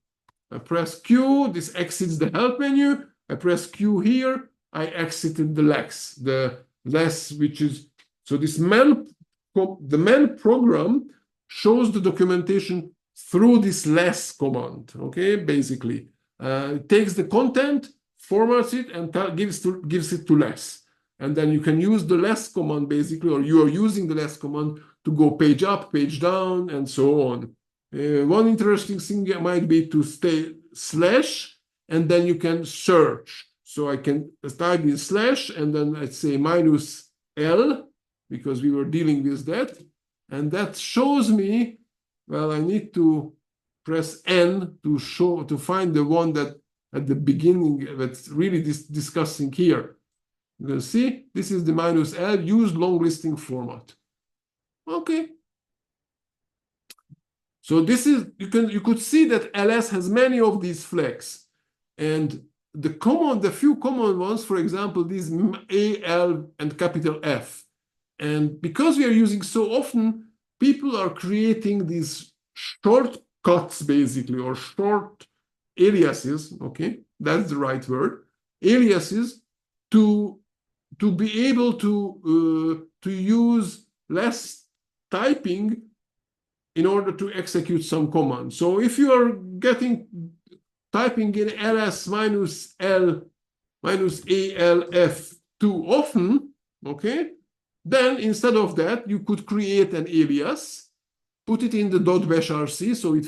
Speaker 1: I press Q, this exits the help menu. I press Q here, I exited the less, which is, so this the man program shows the documentation through this less command, okay, basically. It takes the content, formats it, and gives it to less. And then you can use the less command, basically, or you are using the less command to go page up, page down, and so on. One interesting thing might be to stay / and then you can search. So I can type in / and then let's say -l, because we were dealing with that. And that shows me, well, I need to press N to find the one that at the beginning that's really discussing here. You can see this is the -l, use long listing format. Okay. So this is, you could see that ls has many of these flags. And the few common ones, for example, these AL and capital F. And because we are using so often, people are creating these shortcuts, basically, or short aliases, okay, that's the right word, aliases to be able to use less typing in order to execute some command. So if you are typing in ls -alf too often, okay, then instead of that, you could create an alias, put it in the .bash rc, so it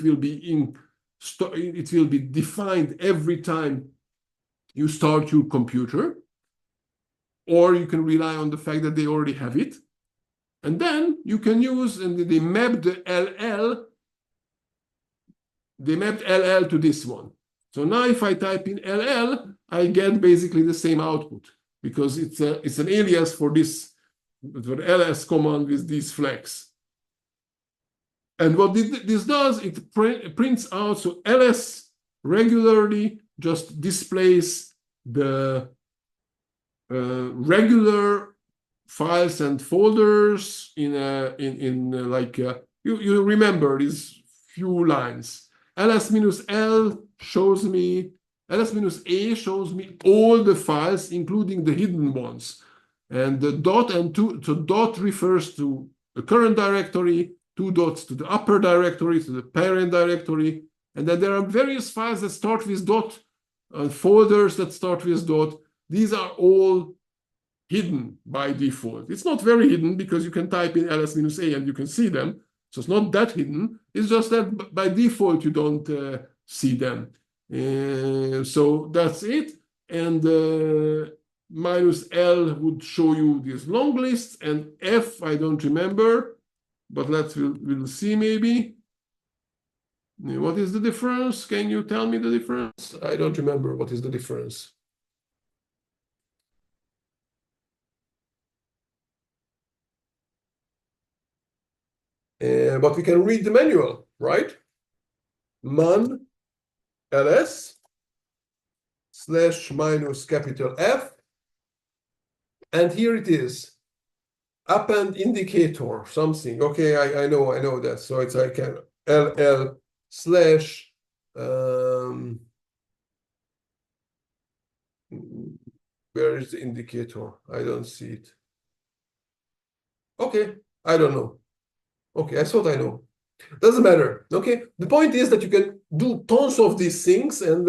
Speaker 1: will be defined every time you start your computer, or you can rely on the fact that they already have it. And then you can use, and they mapped LL to this one. So now if I type in LL, I get basically the same output because it's an alias for this the ls command with these flags. And what this does, it prints out, so ls regularly just displays the regular files and folders you remember these few lines. ls-l shows me, ls-a shows me all the files, including the hidden ones. And the dot and two, so dot refers to the current directory, 2 dots to the upper directory, to the parent directory. And then there are various files that start with dot, folders that start with dot. These are all hidden by default. It's not very hidden because you can type in ls-a and you can see them. So it's not that hidden. It's just that by default, you don't see them. So that's it. And -l would show you these long lists, and f, I don't remember, but we'll see maybe. What is the difference? Can you tell me the difference? I don't remember what is the difference. But we can read the manual, right? man ls /-F. And here it is. Append indicator, something. Okay, I know that. So it's like an ll/ where is the indicator? I don't see it. Okay, I don't know. Okay, I thought I know. Doesn't matter. Okay, the point is that you can do tons of these things, and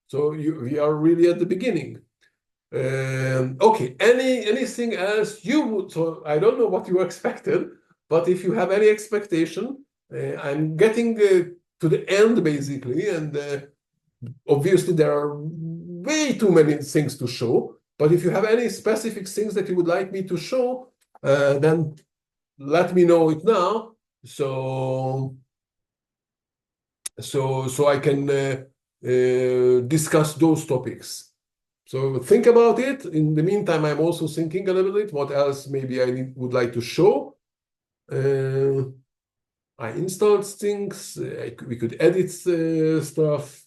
Speaker 1: so we are really at the beginning. Okay, anything else you would? So I don't know what you expected, but if you have any expectation, I'm getting to the end basically, and obviously there are way too many things to show. But if you have any specific things that you would like me to show, then let me know it now, so I can discuss those topics. So think about it. In the meantime, I'm also thinking a little bit what else maybe I would like to show. I installed things. We could edit stuff.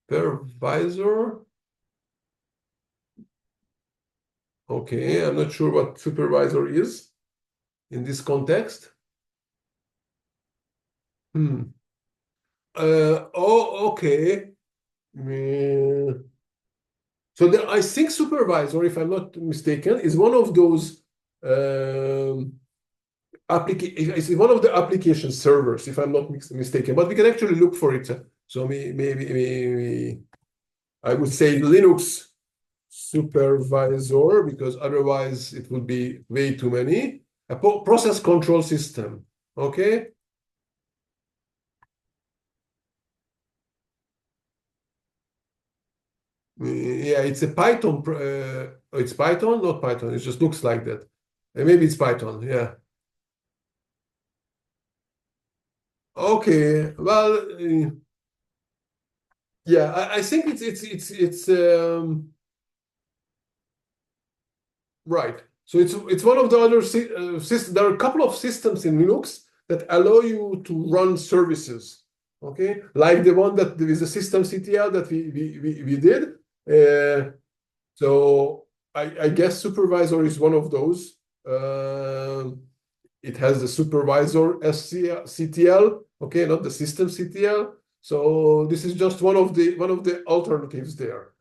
Speaker 1: Supervisor. Okay, I'm not sure what supervisor is in this context. Okay. So I think supervisor, if I'm not mistaken, is one of those it's one of the application servers, if I'm not mistaken. But we can actually look for it. So maybe I would say Linux supervisor, because otherwise it would be way too many. A process control system. Okay. Yeah, it's a Python. It's Python, not Python. It just looks like that. Maybe it's Python. Yeah. Okay. Well, yeah. I think it's right. So it's one of the other systems. There are a couple of systems in Linux that allow you to run services. Okay, like the one that there is a systemctl that we did. So I guess supervisor is one of those. It has the supervisor SCTL, okay, not the systemctl. So this is just one of the alternatives there.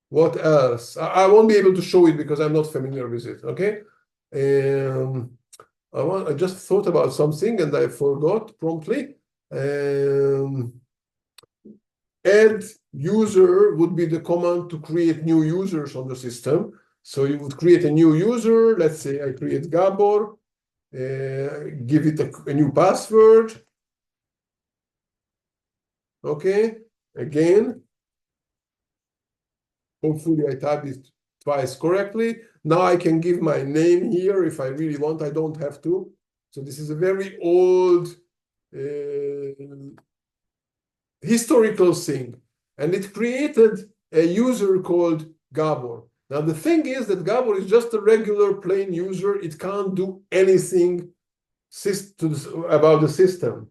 Speaker 1: What else? I won't be able to show it because I'm not familiar with it. Okay. I just thought about something and I forgot promptly. Add user would be the command to create new users on the system. So you would create a new user. Let's say I create Gabor, give it a new password. Okay. Again, hopefully I typed it twice correctly. Now I can give my name here if I really want. I don't have to. So this is a very old historical thing, and it created a user called Gabor. Now the thing is that Gabor is just a regular plain user. It can't do anything about the system,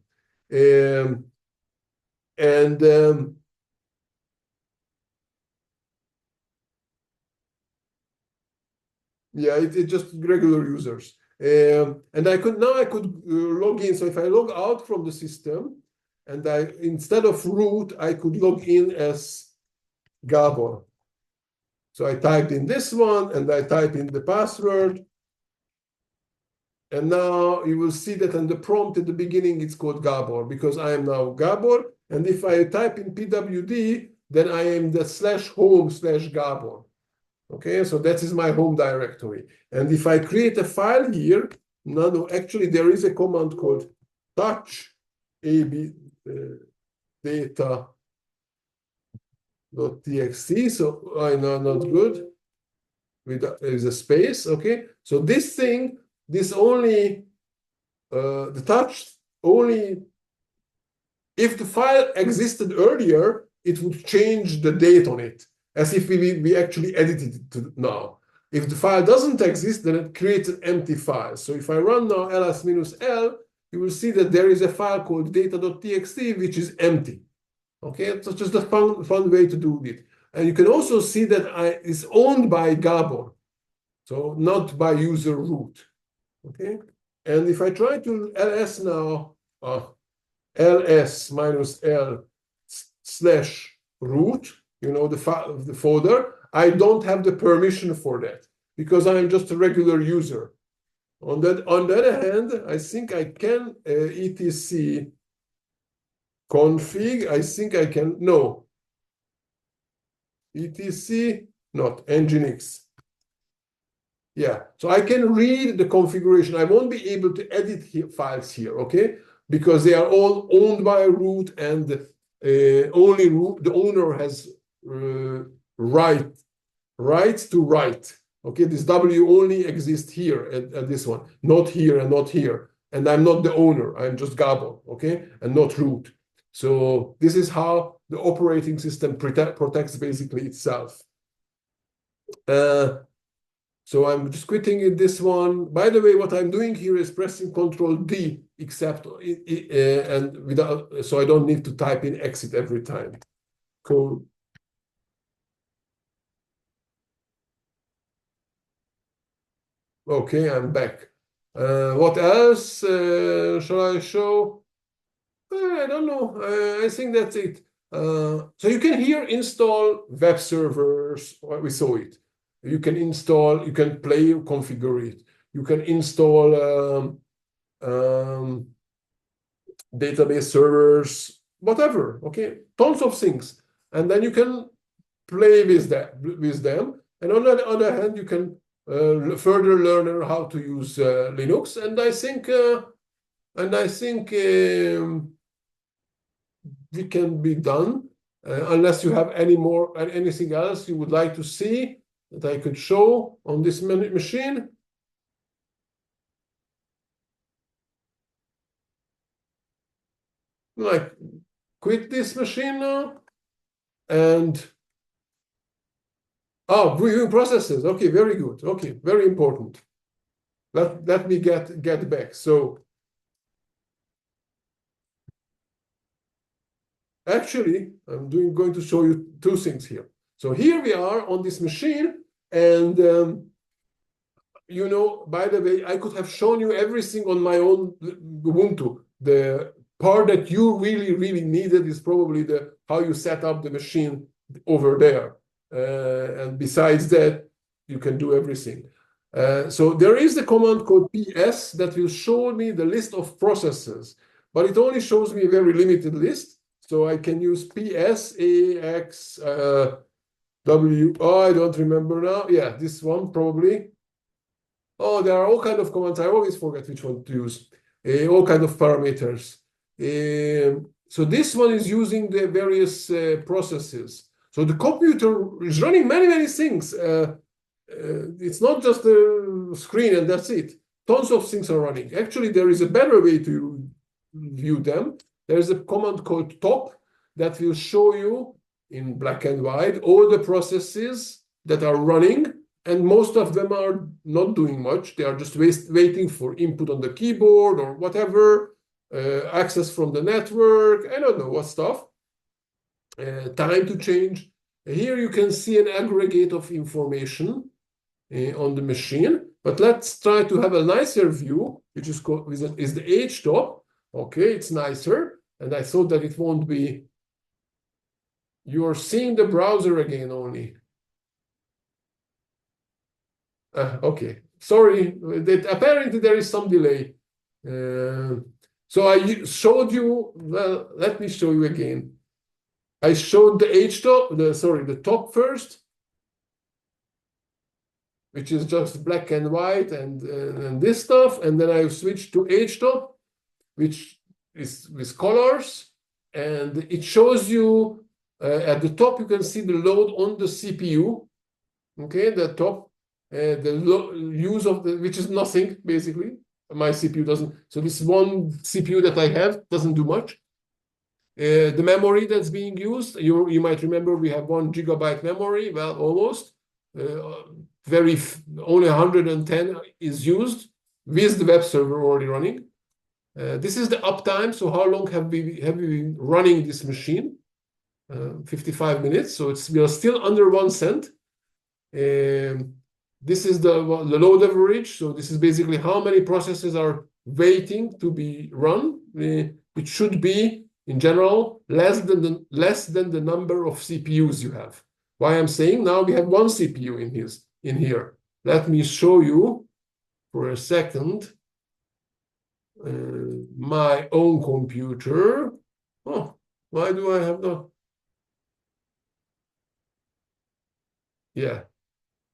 Speaker 1: yeah, it's just regular users. And I could log in. So if I log out from the system, and instead of root, I could log in as Gabor. So I typed in this one, and I type in the password. And now you will see that on the prompt at the beginning, it's called Gabor, because I am now Gabor. And if I type in pwd, then I am the /home/Gabor. Okay, so that is my home directory. And if I create a file here, no, actually there is a command called touch data.txt. So I know not good. There's a space. Okay, so this thing, this only the touch only if the file existed earlier, it would change the date on it, as if we actually edited it now. If the file doesn't exist, then it creates an empty file. So if I run now ls-l, you will see that there is a file called data.txt, which is empty. Okay, it's just a fun way to do it. And you can also see that it's owned by Gabor, so not by user root. Okay, and if I try to ls now, ls-l/root, the folder, I don't have the permission for that because I am just a regular user. On the other hand, I think I can etc config. I think I can no etc not nginx. Yeah, so I can read the configuration. I won't be able to edit files here, okay? Because they are all owned by root, and only root, the owner has rights to write. Okay, this W only exists here at this one, not here and not here. And I'm not the owner, I'm just Gabor, okay, and not root. So this is how the operating system protects basically itself. So I'm just quitting this one. By the way, what I'm doing here is pressing Control D, except and without, so I don't need to type in exit every time. Cool. Okay, I'm back. What else shall I show? I don't know. I think that's it. So you can here install web servers. We saw it. You can install, you can play, configure it. You can install database servers, whatever. Okay, tons of things, and then you can play with them. And on the other hand, you can further learn how to use Linux. And I think we can be done unless you have anything else you would like to see that I could show on this machine. Like, quit this machine now, and viewing processes. Okay, very good. Okay, very important. Let me get back. So actually, I'm going to show you two things here. So here we are on this machine, and by the way, I could have shown you everything on my own Ubuntu. The part that you really, really needed is probably how you set up the machine over there. And besides that, you can do everything. So there is the command called ps that will show me the list of processes, but it only shows me a very limited list. So I can use ps ax w. Oh, I don't remember now. Yeah, this one probably. Oh, there are all kinds of commands. I always forget which one to use. All kinds of parameters. So this one is using the various processes. So the computer is running many things. It's not just the screen and that's it. Tons of things are running. Actually, there is a better way to view them. There's a command called top that will show you in black and white all the processes that are running, and most of them are not doing much. They are just waiting for input on the keyboard or whatever, access from the network, I don't know what stuff, time to change. Here you can see an aggregate of information on the machine, but let's try to have a nicer view, which is called is the H top. Okay, it's nicer, and I thought that it won't be. You're seeing the browser again only. Okay, sorry. Apparently there is some delay. So I showed you. Well, let me show you again. I showed the H top. The top first, which is just black and white and this stuff, and then I switched to H top, which is with colors, and it shows you at the top you can see the load on the CPU. Okay, the top, the use of the, which is nothing basically. My CPU doesn't. So this one CPU that I have doesn't do much. The memory that's being used, you might remember we have 1 GB memory. Well, almost. Only 110 is used with the web server already running. This is the uptime. So how long have we been running this machine? 55 minutes. So we are still under 1 cent. This is the load average. So this is basically how many processes are waiting to be run. It should be, in general, less than the number of CPUs you have. Why I'm saying now we have 1 CPU in here. Let me show you for a second my own computer. Oh, why do I have not? Yeah.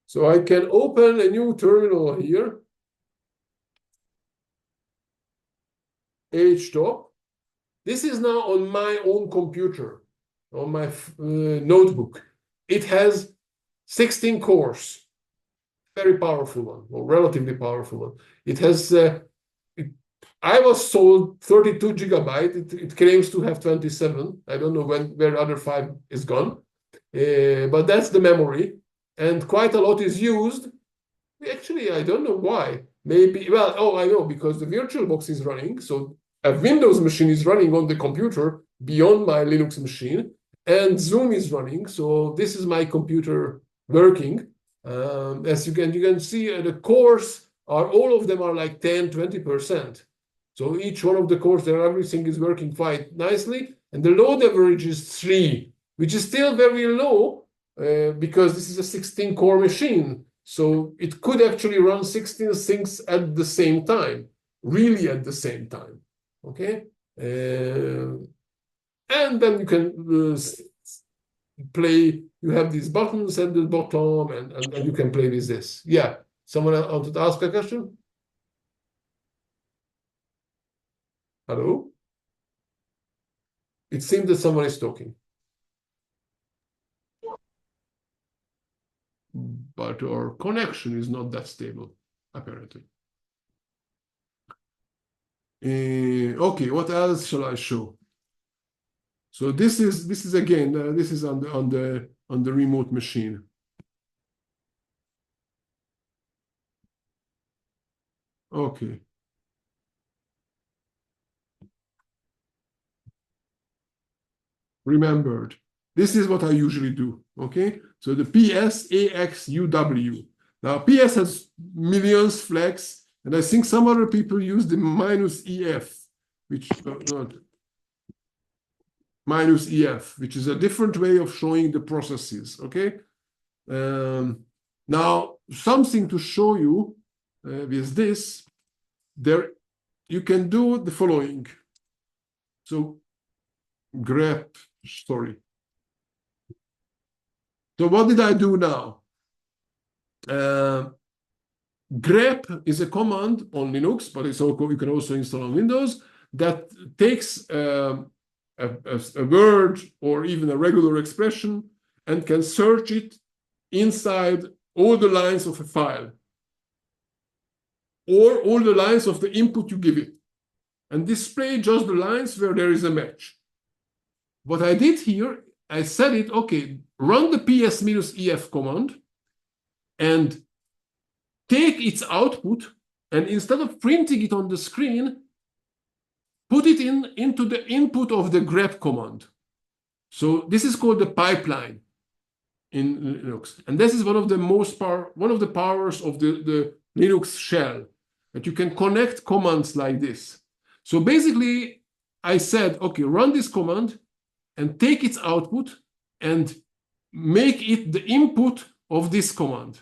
Speaker 1: So I can open a new terminal here. HTOP. This is now on my own computer, on my notebook. It has 16 cores. Very powerful one, or relatively powerful one. It has, I was sold 32 GB. It claims to have 27. I don't know where the other 5 is gone. But that's the memory. And quite a lot is used. Actually, I don't know why. Maybe, well, oh, I know, because the VirtualBox is running. So a Windows machine is running on the computer beyond my Linux machine. And Zoom is running. So this is my computer working. As you can see, the cores all of them are like 10, 20%. So each one of the cores, everything is working quite nicely. And the load average is 3, which is still very low because this is a 16-core machine. So it could actually run 16 things at the same time, really at the same time. Okay? And then you can play. You have these buttons at the bottom, and you can play with this. Yeah. Someone wanted to ask a question? Hello? It seems that someone is talking. But our connection is not that stable, apparently. Okay, what else shall I show? So this is again this is on the remote machine. Okay. Remembered. This is what I usually do. Okay. So the PSAXUW. Now PS has millions flags, and I think some other people use the -EF, which -EF, which is a different way of showing the processes. Okay. Now something to show you with this, there you can do the following. So grep, sorry. So what did I do now? Grep is a command on Linux, but you can also install on Windows, that takes a word or even a regular expression and can search it inside all the lines of a file or all the lines of the input you give it. and display just the lines where there is a match. What I did here, I said it, okay, run the ps-ef command and take its output, and instead of printing it on the screen, put it into the input of the grep command. So this is called the pipeline in Linux. And this is one of the powers of the Linux shell, that you can connect commands like this. So basically, I said, okay, run this command and take its output and make it the input of this command.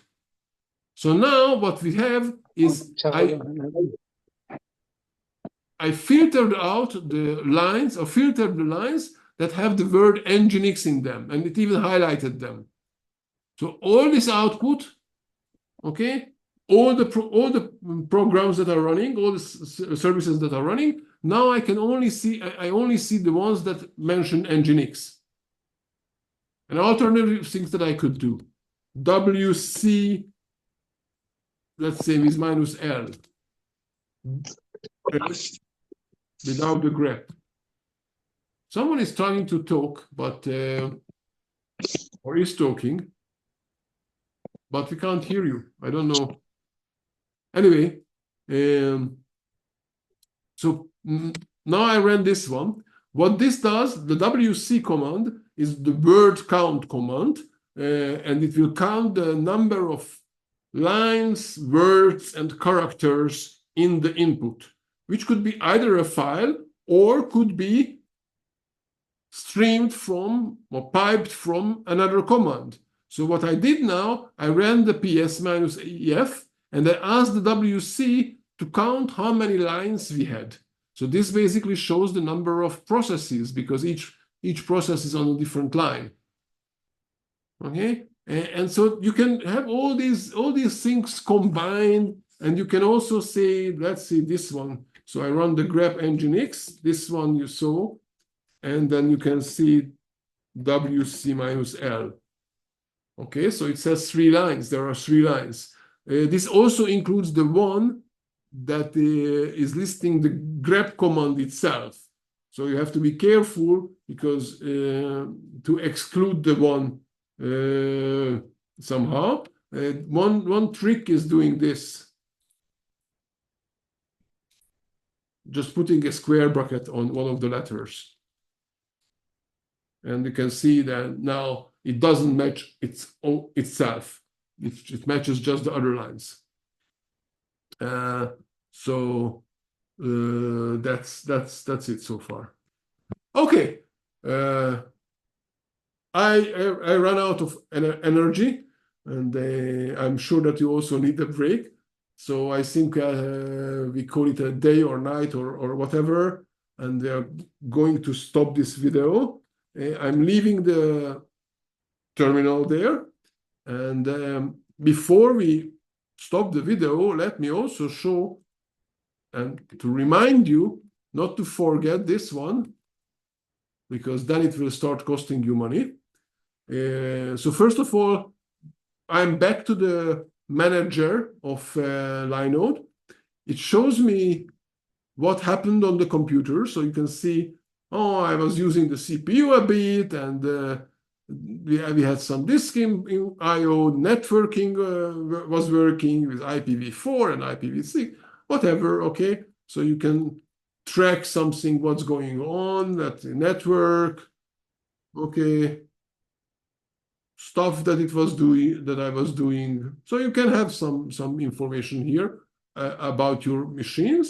Speaker 1: So now what we have is I filtered out the lines, or filtered the lines that have the word Nginx in them, and it even highlighted them. So all this output, okay, all the programs that are running, all the services that are running, now I only see the ones that mention Nginx. And alternative things that I could do, WC, let's say with -L, without the grep. Someone is trying to talk, but or is talking, but we can't hear you. I don't know. Anyway, so now I ran this one. What this does, the WC command is the word count command, and it will count the number of lines, words, and characters in the input, which could be either a file or could be streamed from or piped from another command. So what I did now, I ran the ps-ef, and I asked the WC to count how many lines we had. So this basically shows the number of processes, because each process is on a different line. Okay, and so you can have all these things combined, and you can also say, let's see this one. So I run the grep Nginx. This one you saw, and then you can see WC-L. Okay, so it says 3 lines. There are 3 lines. This also includes the one that is listing the grep command itself. So you have to be careful, because to exclude the one somehow. One trick is doing this. Just putting a square bracket on one of the letters. And you can see that now it doesn't match itself. It matches just the other lines. So that's it so far. Okay. I ran out of energy, and I'm sure that you also need a break. So I think we call it a day or night or whatever, and they are going to stop this video. I'm leaving the terminal there, and before we stop the video, let me also show and to remind you not to forget this one, because then it will start costing you money. So first of all, I'm back to the manager of Linode. It shows me what happened on the computer. So you can see, oh, I was using the CPU a bit, and we had some disk in I/O, networking was working with IPv4 and IPv6, whatever, okay? So you can track something, what's going on at the network, okay? Stuff that I was doing. So you can have some information here about your machines.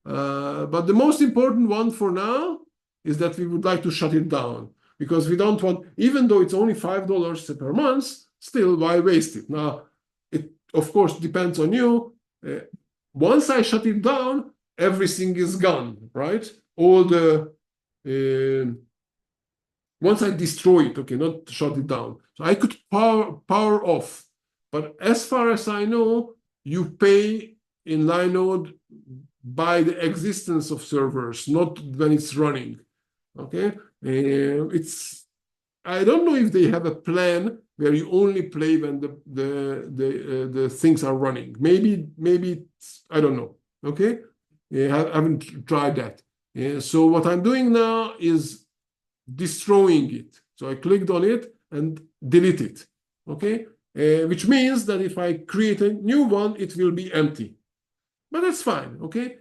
Speaker 1: But the most important one for now is that we would like to shut it down, because we don't want, even though it's only $5 per month, still, why waste it? Now, it of course depends on you. Once I shut it down, everything is gone, right? All the once I destroy it, okay, not shut it down. So I could power off. But as far as I know, you pay in Linode by the existence of servers, not when it's running. Okay, I don't know if they have a plan where you only play when the things are running. Maybe it's, I don't know. Okay, haven't tried that. So what I'm doing now is destroying it. So I clicked on it and delete it. Okay, which means that if I create a new one, it will be empty. But that's fine. Okay.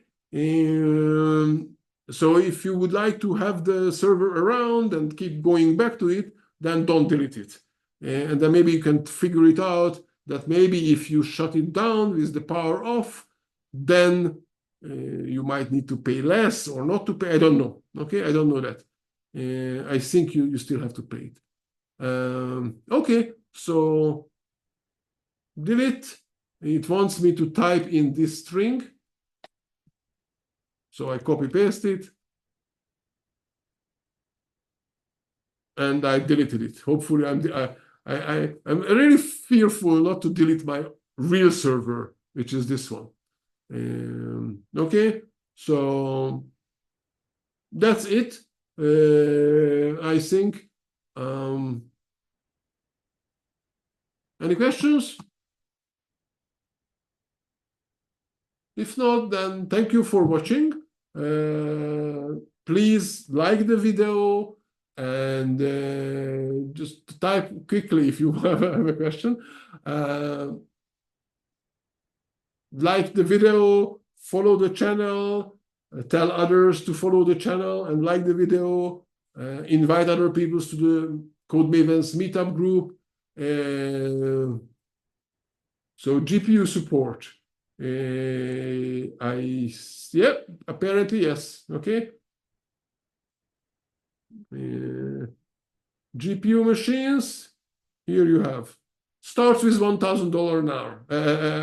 Speaker 1: So if you would like to have the server around and keep going back to it, then don't delete it. And then maybe you can figure it out that maybe if you shut it down with the power off, then you might need to pay less or not to pay. I don't know. Okay, I don't know that. I think you still have to pay it. Okay, so delete. It wants me to type in this string. So I copy paste it. And I deleted it. Hopefully, I'm really fearful not to delete my real server, which is this one. Okay, so that's it. I think. Any questions? If not, then thank you for watching. Please like the video and just type quickly if you have a question. Like the video, follow the channel, tell others to follow the channel and like the video, invite other people to the Code Mavens meetup group. So GPU support. Apparently yes. Okay. GPU machines. Here you have. Starts with $1,000 an hour,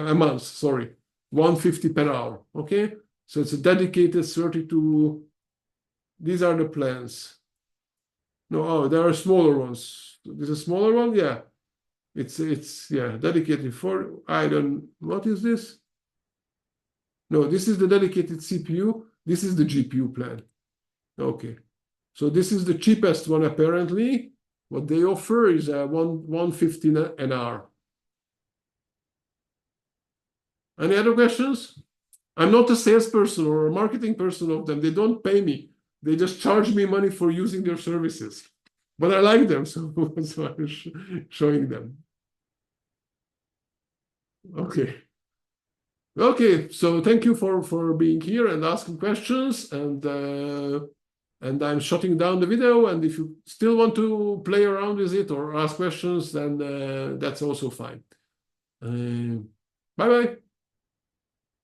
Speaker 1: a month. Sorry, $150 per hour. Okay, so it's a dedicated 32. These are the plans. No, oh, there are smaller ones. This is a smaller one. Yeah, it's dedicated for. I don't. What is this? No, this is the dedicated CPU. This is the GPU plan. Okay. So this is the cheapest one, apparently. What they offer is $150 an hour. Any other questions? I'm not a salesperson or a marketing person of them. They don't pay me. They just charge me money for using their services. But I like them, so I'm showing them. Okay. Okay, so thank you for being here and asking questions, and I'm shutting down the video. And if you still want to play around with it or ask questions, then that's also fine. Bye bye.